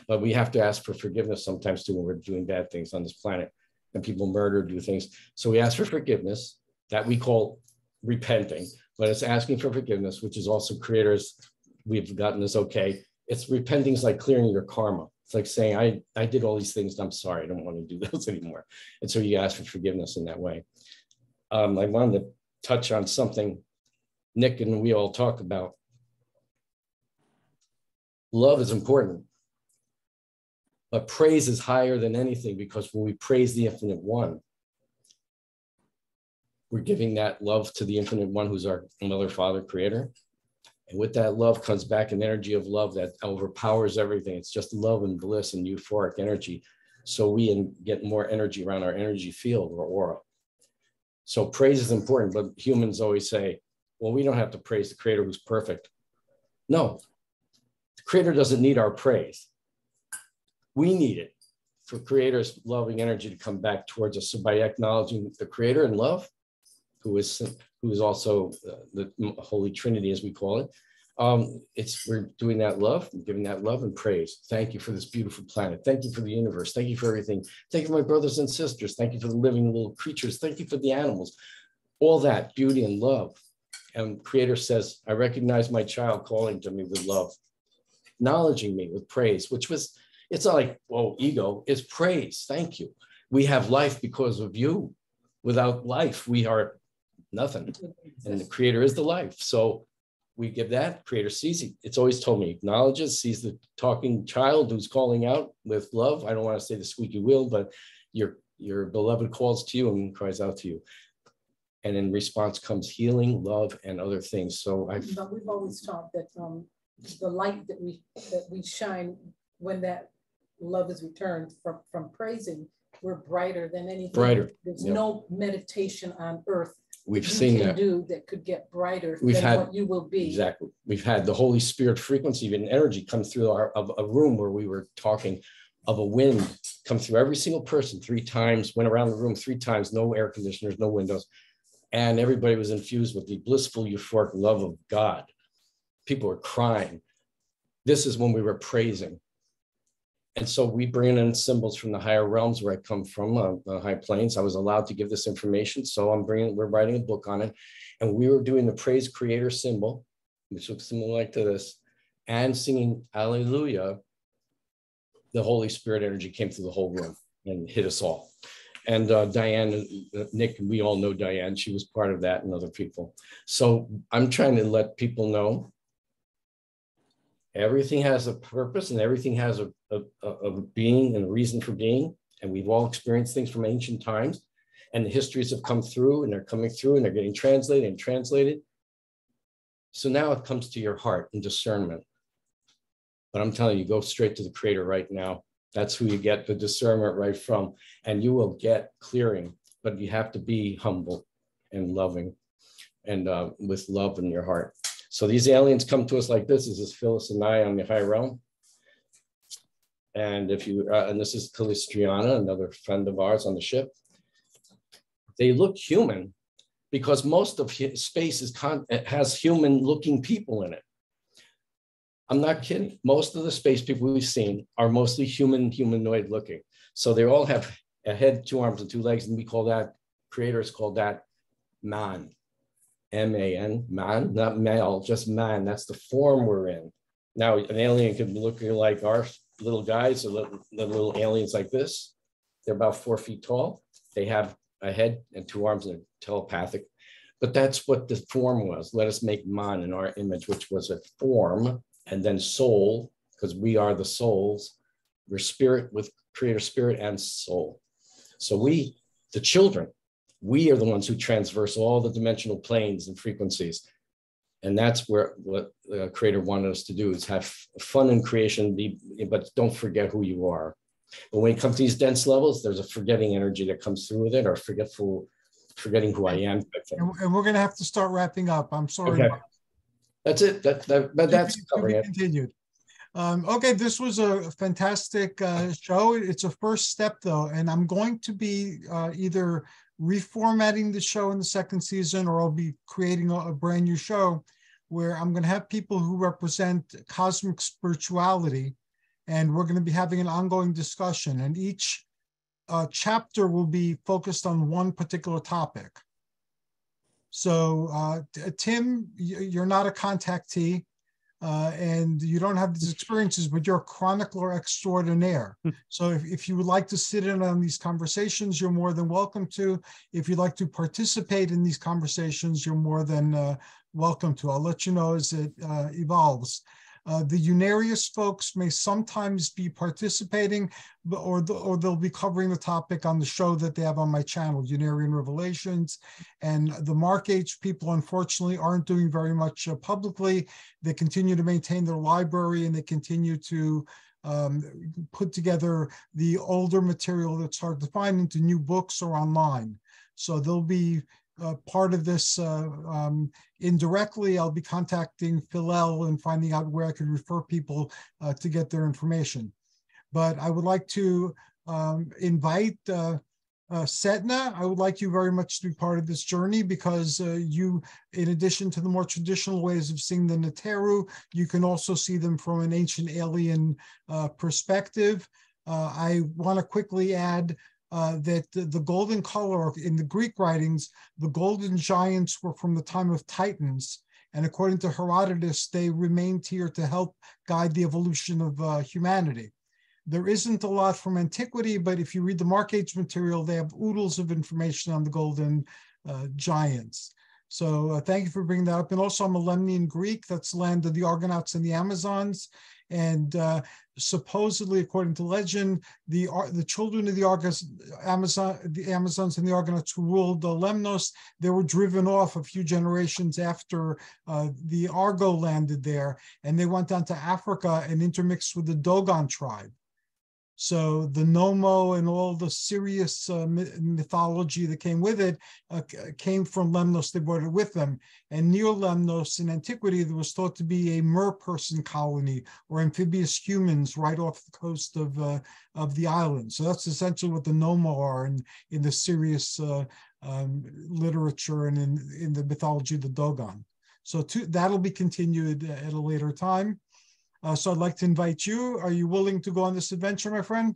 But we have to ask for forgiveness sometimes too when we're doing bad things on this planet, and people murder, do things. So we ask for forgiveness, that we call repenting, but it's asking for forgiveness, which is also creators. We've gotten this okay. It's repenting is like clearing your karma. It's like saying, I did all these things, I'm sorry, I don't want to do those anymore. And so you ask for forgiveness in that way. I wanted to touch on something Nick and we all talk about. Love is important, but praise is higher than anything, because when we praise the Infinite One, we're giving that love to the Infinite One, who's our Mother, Father, Creator. And with that love comes back an energy of love that overpowers everything. It's just love and bliss and euphoric energy. So we get more energy around our energy field or aura. So praise is important, but humans always say, well, we don't have to praise the Creator who's perfect. No, the Creator doesn't need our praise. We need it for Creator's loving energy to come back towards us. So by acknowledging the Creator in love, who is also the Holy Trinity, as we call it, we're doing that love, giving that love and praise. Thank you for this beautiful planet. Thank you for the universe. Thank you for everything. Thank you for my brothers and sisters. Thank you for the living little creatures. Thank you for the animals. All that beauty and love. And Creator says, I recognize my child calling to me with love, acknowledging me with praise, it's not like, whoa, ego, it's praise. Thank you. We have life because of you. Without life, we are nothing. And the Creator is the life. So we give that. Creator sees it. It's always told me, acknowledges, sees the talking child who's calling out with love. I don't want to say the squeaky wheel, but your beloved calls to you and cries out to you. And in response comes healing, love, and other things. But we've always taught that the light that we shine when that love is returned from praising, we're brighter than anything. Brighter. There's no meditation on earth we've seen that that could get brighter than what you will be. Exactly. We've had the Holy Spirit frequency and energy come through a room where we were talking, of a wind come through every single person 3 times, went around the room 3 times, no air conditioners, no windows. And everybody was infused with the blissful, euphoric love of God. People were crying. This is when we were praising. And so we bring in symbols from the higher realms where I come from, the high planes. I was allowed to give this information. So we're writing a book on it. And we were doing the praise Creator symbol, which looks something like this, and singing Alleluia. The Holy Spirit energy came through the whole room and hit us all. And Diane, Nick, we all know Diane. She was part of that, and other people. So I'm trying to let people know everything has a purpose, and everything has a being and a reason for being. And we've all experienced things from ancient times, and the histories have come through, and they're coming through, and they're getting translated and translated. So now it comes to your heart and discernment. But I'm telling you, go straight to the Creator right now. That's who you get the discernment right from, and you will get clearing. But you have to be humble and loving, and with love in your heart. So these aliens come to us like this. This is Phyllis and I on the high realm. And if you and this is Calistriana, another friend of ours on the ship. They look human because most of space has human-looking people in it. I'm not kidding. Most of the space people we've seen are mostly humanoid looking. So they all have a head, 2 arms, and 2 legs, and we call that, creators call that man, M-A-N, man, not male, just man. That's the form we're in. Now, an alien could be looking like our little guys, or the little aliens like this. They're about 4 feet tall. They have a head and 2 arms and they're telepathic. But that's what the form was. Let us make man in our image, which was a form, and then soul, because we are the souls. We're spirit with creator spirit and soul. So we, the children, we are the ones who transverse all the dimensional planes and frequencies. And that's where what the creator wanted us to do, is have fun in creation, but don't forget who you are. But when it comes to these dense levels, there's a forgetting energy that comes through with it, or forgetting who I am. And we're going to have to start wrapping up. I'm sorry. Okay. That's it. That's covering it. Continued. Okay, this was a fantastic show. It's a first step, though, and I'm going to be either reformatting the show in the second season, or I'll be creating a brand new show where I'm going to have people who represent cosmic spirituality, and we're going to be having an ongoing discussion, and each chapter will be focused on one particular topic. So, Tim, you're not a contactee, and you don't have these experiences, but you're a chronicler extraordinaire. So if you would like to sit in on these conversations, you're more than welcome to. If you'd like to participate in these conversations, you're more than welcome to. I'll let you know as it evolves. The Unarius folks may sometimes be participating, or they'll be covering the topic on the show that they have on my channel, Unarian Revelations. And the Marc H people, unfortunately, aren't doing very much publicly. They continue to maintain their library, and they continue to put together the older material that's hard to find into new books or online. So they'll be part of this indirectly. I'll be contacting Phil and finding out where I could refer people to get their information. But I would like to invite Setna. I would like you very much to be part of this journey, because you, in addition to the more traditional ways of seeing the Neteru, you can also see them from an ancient alien perspective. I want to quickly add that the golden color in the Greek writings, the golden giants were from the time of Titans. And according to Herodotus, they remained here to help guide the evolution of humanity. There isn't a lot from antiquity, but if you read the Marc H material, they have oodles of information on the golden giants. So thank you for bringing that up. And also, I'm a Lemnian Greek. That's the land of the Argonauts and the Amazons. And supposedly, according to legend, the children of the Amazons and the Argonauts who ruled Lemnos, they were driven off a few generations after the Argo landed there, and they went down to Africa and intermixed with the Dogon tribe. So the Nomo and all the Sirius mythology that came with it came from Lemnos. They brought it with them. And near Lemnos in antiquity, there was thought to be a mer-person colony, or amphibious humans, right off the coast of the island. So that's essentially what the Nomo are in the Sirius literature and in the mythology of the Dogon. So that'll be continued at a later time. So I'd like to invite you. Are you willing to go on this adventure, my friend?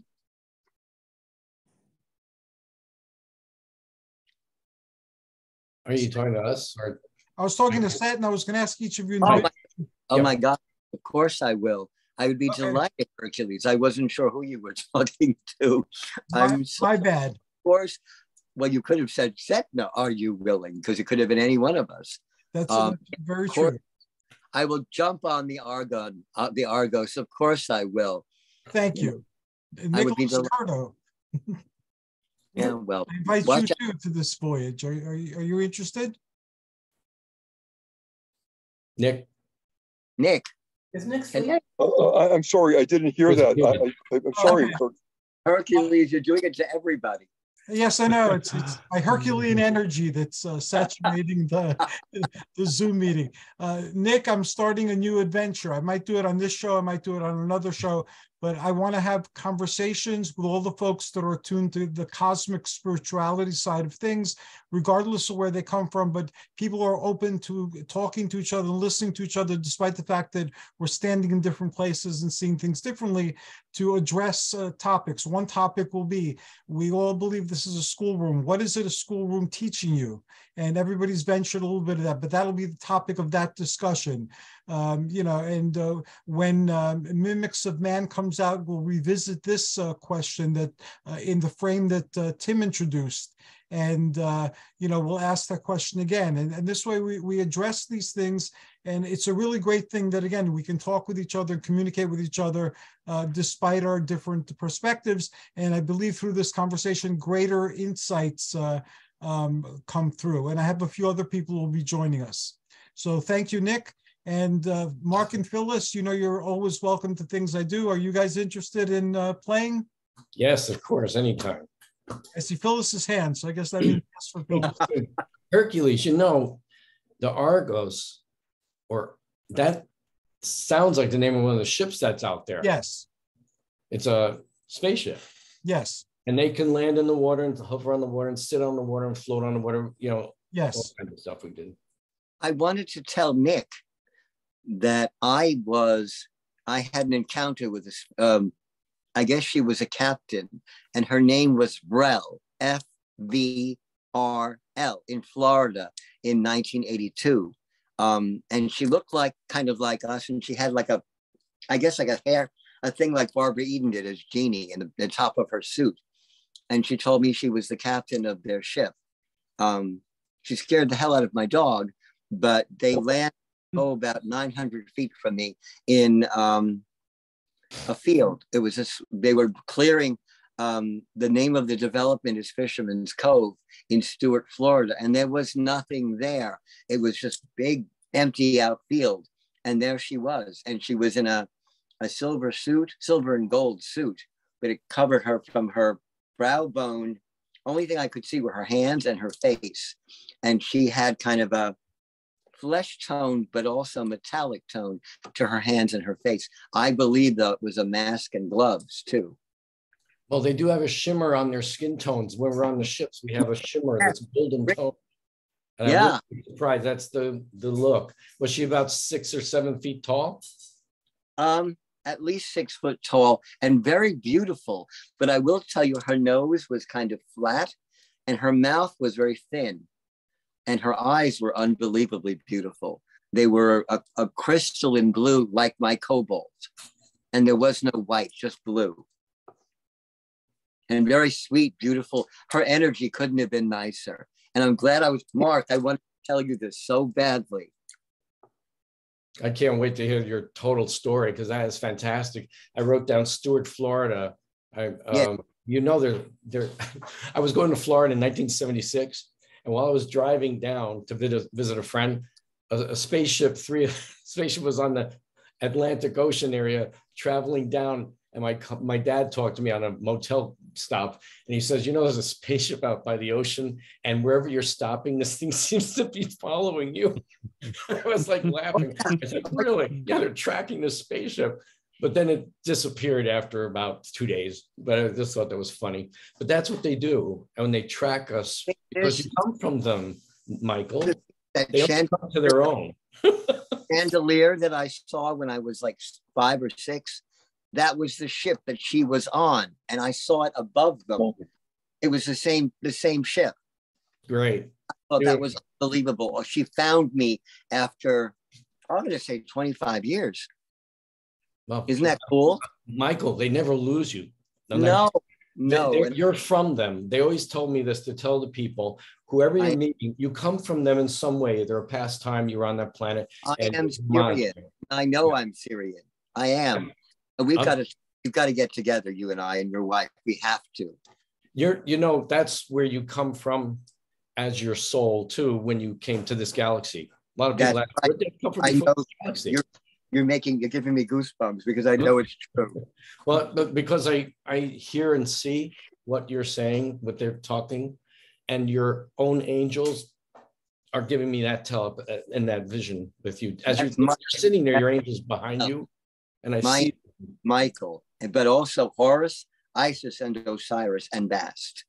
Are you talking to us? Or? I was talking to Seth, and I was going to ask each of you. My God, of course I will. I would be delighted, Hercules. I wasn't sure who you were talking to. My bad. Of course. Well, you could have said, Setna, are you willing? Because it could have been any one of us. That's very true. I will jump on the Argos. Of course I will. Thank you. I would be Curto. Yeah, well. I invite you too to this voyage. Are you interested? Nick. Is Nick asleep? I'm sorry, I didn't hear that. I'm sorry. Hercules, you're doing it to everybody. Yes, I know. It's my Herculean energy that's saturating the Zoom meeting. Nick, I'm starting a new adventure. I might do it on this show. I might do it on another show. But I want to have conversations with all the folks that are attuned to the cosmic spirituality side of things, regardless of where they come from. But people are open to talking to each other and listening to each other, despite the fact that we're standing in different places and seeing things differently, to address topics. One topic will be, we all believe this is a schoolroom. What is it a schoolroom teaching you? And everybody's ventured a little bit of that, but that'll be the topic of that discussion. When Mimics of Man comes out, we'll revisit this question that in the frame that Tim introduced. And, we'll ask that question again. And this way we address these things. And it's a really great thing that, again, we can talk with each other, communicate with each other, despite our different perspectives. And I believe through this conversation, greater insights come through. And I have a few other people who will be joining us. So thank you, Nick. And Marc and Phyllis, you're always welcome to things I do. Are you guys interested in playing? Yes, of course, anytime. I see Phyllis's hand, so I guess that means yes for Phyllis. Hercules, the Argos, or that sounds like the name of one of the ships that's out there. Yes. It's a spaceship. Yes. And they can land in the water and hover on the water and sit on the water and float on the water, yes. all kinds of stuff we did. I wanted to tell Nick that I had an encounter with this, I guess she was a captain, and her name was Vrel, F-V-R-L, in Florida in 1982. And she looked kind of like us, and she had a thing like Barbara Eden did as Jeannie in the top of her suit. And she told me she was the captain of their ship. She scared the hell out of my dog, but they landed about 900 feet from me in a field. They were clearing, the name of the development is Fisherman's Cove in Stuart, Florida. And there was nothing there. It was just big, empty out field. And there she was. And she was in a silver and gold suit, but it covered her from her brow bone. Only thing I could see were her hands and her face. And she had kind of a flesh tone, but also metallic tone to her hands and her face. I believe, though, it was a mask and gloves, too. Well, they do have a shimmer on their skin tones. When we're on the ships, we have a shimmer that's golden tone. And yeah. I'm really surprised. That's the look. Was she about 6 or 7 feet tall? At least 6 foot tall and very beautiful. But I will tell you, her nose was kind of flat and her mouth was very thin. And her eyes were unbelievably beautiful. They were a crystalline blue, like my cobalt. And there was no white, just blue. And very sweet, beautiful. Her energy couldn't have been nicer. And I'm glad Marc, I want to tell you this so badly. I can't wait to hear your total story, because that is fantastic. I wrote down Stuart, Florida. I was going to Florida in 1976. And while I was driving down to visit a friend, a spaceship was on the Atlantic Ocean area traveling down. And my dad talked to me on a motel stop. And he says, there's a spaceship out by the ocean. And wherever you're stopping, this thing seems to be following you. I was like laughing. I said, really? Yeah, they're tracking the spaceship. But then it disappeared after about 2 days. But I just thought that was funny. But that's what they do. And when they track us, because you come from them, Michael, they don't come to their own. Chandelier that I saw when I was like 5 or 6, that was the ship that she was on. And I saw it above them. It was the same ship. Great. I thought that was unbelievable. She found me after, I'm going to say 25 years. Well, isn't that cool? Michael, they never lose you. No. You're from them. They always told me this, to tell the people, whoever you're meeting, you come from them in some way. They're a past time, you're on that planet. I am Syrian. I know I'm Syrian. I am. And you've got to get together, you and I and your wife. We have to. That's where you come from as your soul too, when you came to this galaxy. A lot of people come from the galaxy. You're giving me goosebumps because I know it's true. Well, because I hear and see what you're saying, what they're talking, and your own angels are giving me that and that vision with you. As you're sitting there, your angels behind you, and I see Michael, but also Horus, Isis, and Osiris, and Bast.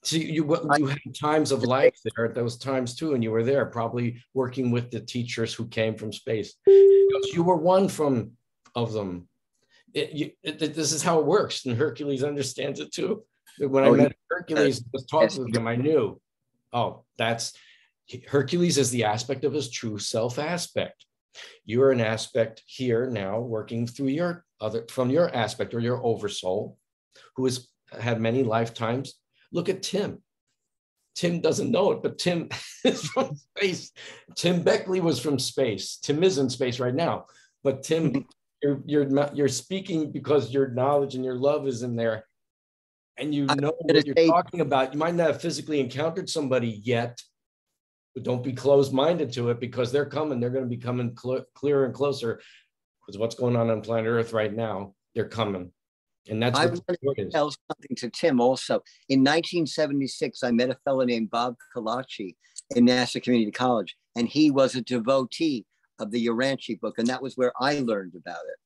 See, you had times of life there, those times too, and you were there probably working with the teachers who came from space. You were one of them. This is how it works, and Hercules understands it too. When I met Hercules, was talking with him, I knew, Hercules is the aspect of his true self aspect. You're an aspect here now working through from your aspect or your oversoul, who has had many lifetimes. Look at Tim. Tim doesn't know it, but Tim is from space. Tim Beckley was from space. Tim is in space right now, but Tim, you're speaking because your knowledge and your love is in there, and you know what you're talking about. You might not have physically encountered somebody yet, but don't be closed-minded to it, because they're coming. They're going to be coming clearer and closer. Because what's going on planet Earth right now, they're coming. And that's I want to tell something to Tim also. In 1976, I met a fellow named Bob Kalachi in NASA Community College, and he was a devotee of the Uranchi book, and that was where I learned about it.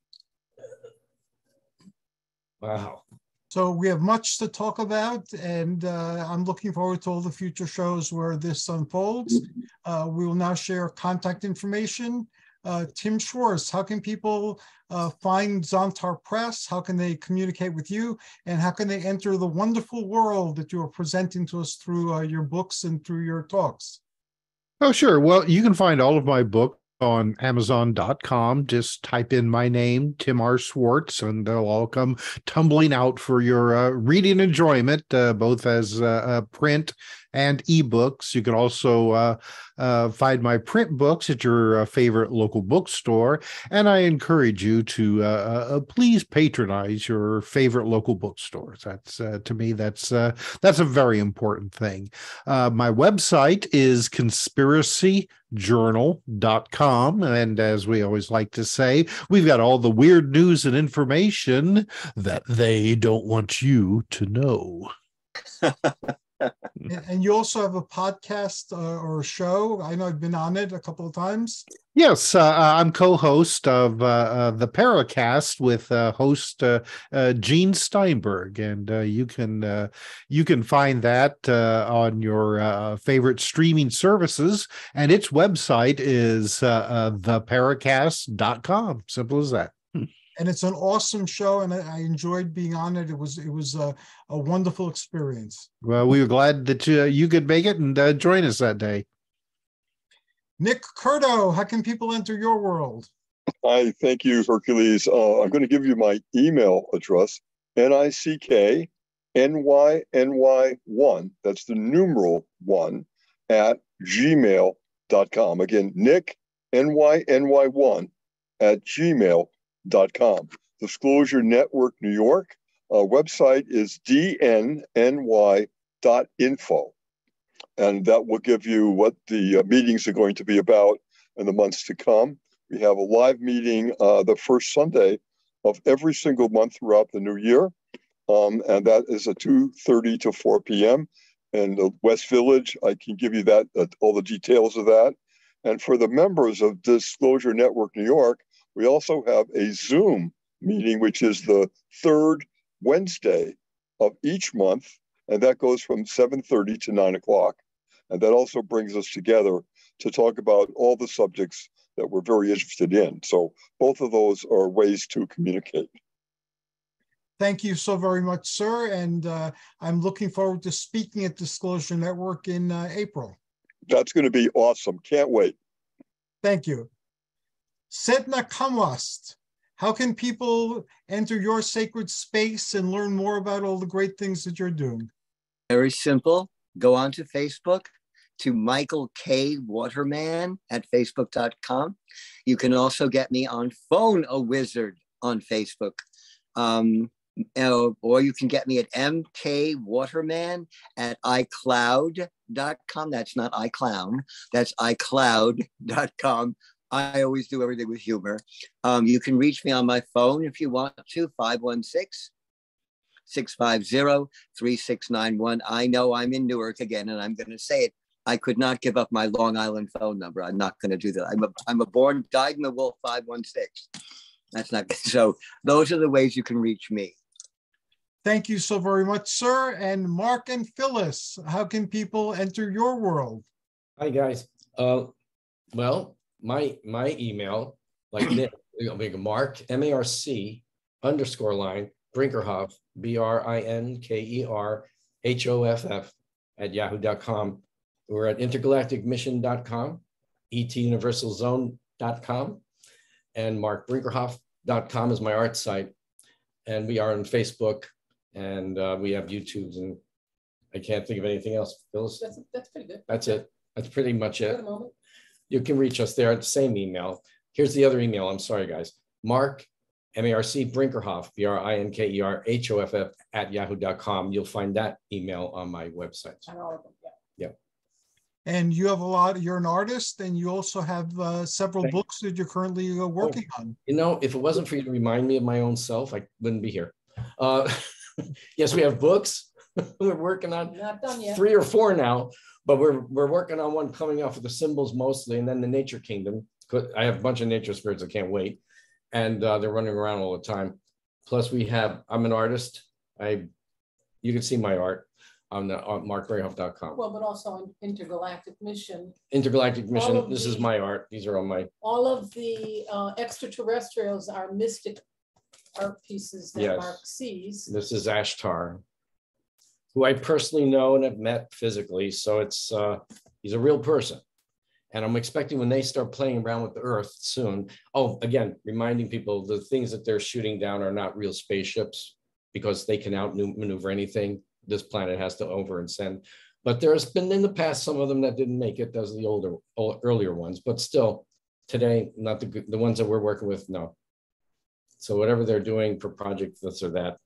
Wow. So we have much to talk about, and I'm looking forward to all the future shows where this unfolds. We will now share contact information. Tim Swartz, how can people find Zontar Press? How can they communicate with you? And how can they enter the wonderful world that you are presenting to us through your books and through your talks? Oh, sure. Well, you can find all of my books on Amazon.com. Just type in my name, Tim R. Swartz, and they'll all come tumbling out for your reading enjoyment, both as print and ebooks. You can also find my print books at your favorite local bookstore, and I encourage you to please patronize your favorite local bookstores. That's to me, that's a very important thing. My website is conspiracyjournal.com, and as we always like to say, we've got all the weird news and information that they don't want you to know. And you also have a podcast or a show. I know I've been on it a couple of times. Yes, I'm co-host of the Paracast with host Gene Steinberg, and you can find that on your favorite streaming services, and its website is theparacast.com. Simple as that. And it's an awesome show, and I enjoyed being on it. It was a wonderful experience. Well, we were glad that you could make it and join us that day. Nick Curto, how can people enter your world? Hi, thank you, Hercules. I'm going to give you my email address, NickNYNY1, that's the numeral 1, at gmail.com. Again, NickNYNY1 at gmail.com. Disclosure Network New York website is dnny.info. And that will give you what the meetings are going to be about in the months to come. We have a live meeting the first Sunday of every single month throughout the new year. And that is at 2:30 to 4 p.m. in the West Village. I can give you that, all the details of that. And for the members of Disclosure Network New York, we also have a Zoom meeting, which is the third Wednesday of each month. And that goes from 7:30 to 9 o'clock. And that also brings us together to talk about all the subjects that we're very interested in. So both of those are ways to communicate. Thank you so very much, sir. And I'm looking forward to speaking at Disclosure Network in April. That's going to be awesome. Can't wait. Thank you. Setna Khamuast, how can people enter your sacred space and learn more about all the great things that you're doing? Very simple. Go on to Facebook, to Michael K. Waterman at facebook.com. You can also get me on Phone a Wizard on Facebook. Or you can get me at mkwaterman at iCloud.com. That's not iClown, that's iCloud.com. I always do everything with humor. You can reach me on my phone if you want to, 516-650-3691. I know I'm in Newark again, and I'm going to say it. I could not give up my Long Island phone number. I'm not going to do that. I'm a born, died in the wolf 516. That's not good. So those are the ways you can reach me. Thank you so very much, sir. And Marc and Phyllis, how can people enter your world? Hi, guys. Well, my email, like Nick, Marc, M-A-R-C _ Brinkerhoff, BRINKERHOFF @yahoo.com. We're at intergalacticmission.com, etuniversalzone.com, and marcbrinkerhoff.com is my art site. And we are on Facebook, and we have YouTubes, and I can't think of anything else. Phyllis? That's pretty good. That's it. That's pretty much it. Wait a moment. You can reach us there at the same email. Here's the other email. I'm sorry, guys. Marc, M-A-R-C, Brinkerhoff, BRINKERHOFF @yahoo.com. You'll find that email on my website. On all of them, yeah. Yep. And you have you're an artist, and you also have several books that you're currently working on. You know, if it wasn't for you to remind me of my own self, I wouldn't be here. Yes, we have books. We're working on Not done yet. 3 or 4 now, but we're working on one coming off of the symbols mostly, and then the Nature Kingdom. I have a bunch of nature spirits. I can't wait, and they're running around all the time. Plus, I'm an artist. You can see my art on marcbrinkerhoff.com. Well, but also on Intergalactic Mission. Intergalactic Mission. This is my art. These are all my. All of the extraterrestrials are mystic art pieces that Marc sees. This is Ashtar, who I personally know and have met physically. So it's he's a real person. And I'm expecting when they start playing around with the Earth soon. Oh, again, reminding people the things that they're shooting down are not real spaceships, because they can outmaneuver anything this planet has to over and send. But there's been in the past some of them that didn't make it. Those are the earlier ones. But still, today, not the ones that we're working with, no. So whatever they're doing for project this or that,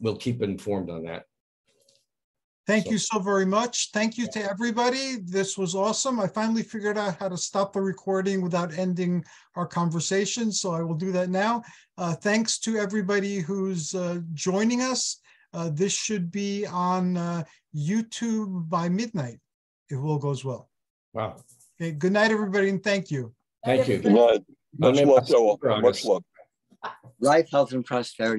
we'll keep informed on that. Thank you so very much. Thank you to everybody. This was awesome. I finally figured out how to stop the recording without ending our conversation, so I will do that now. Thanks to everybody who's joining us. This should be on YouTube by midnight, if all goes well. Wow. Okay, good night, everybody, and thank you. Thank you. Good night. Much love, Noah. Much love. Life, health, and prosperity.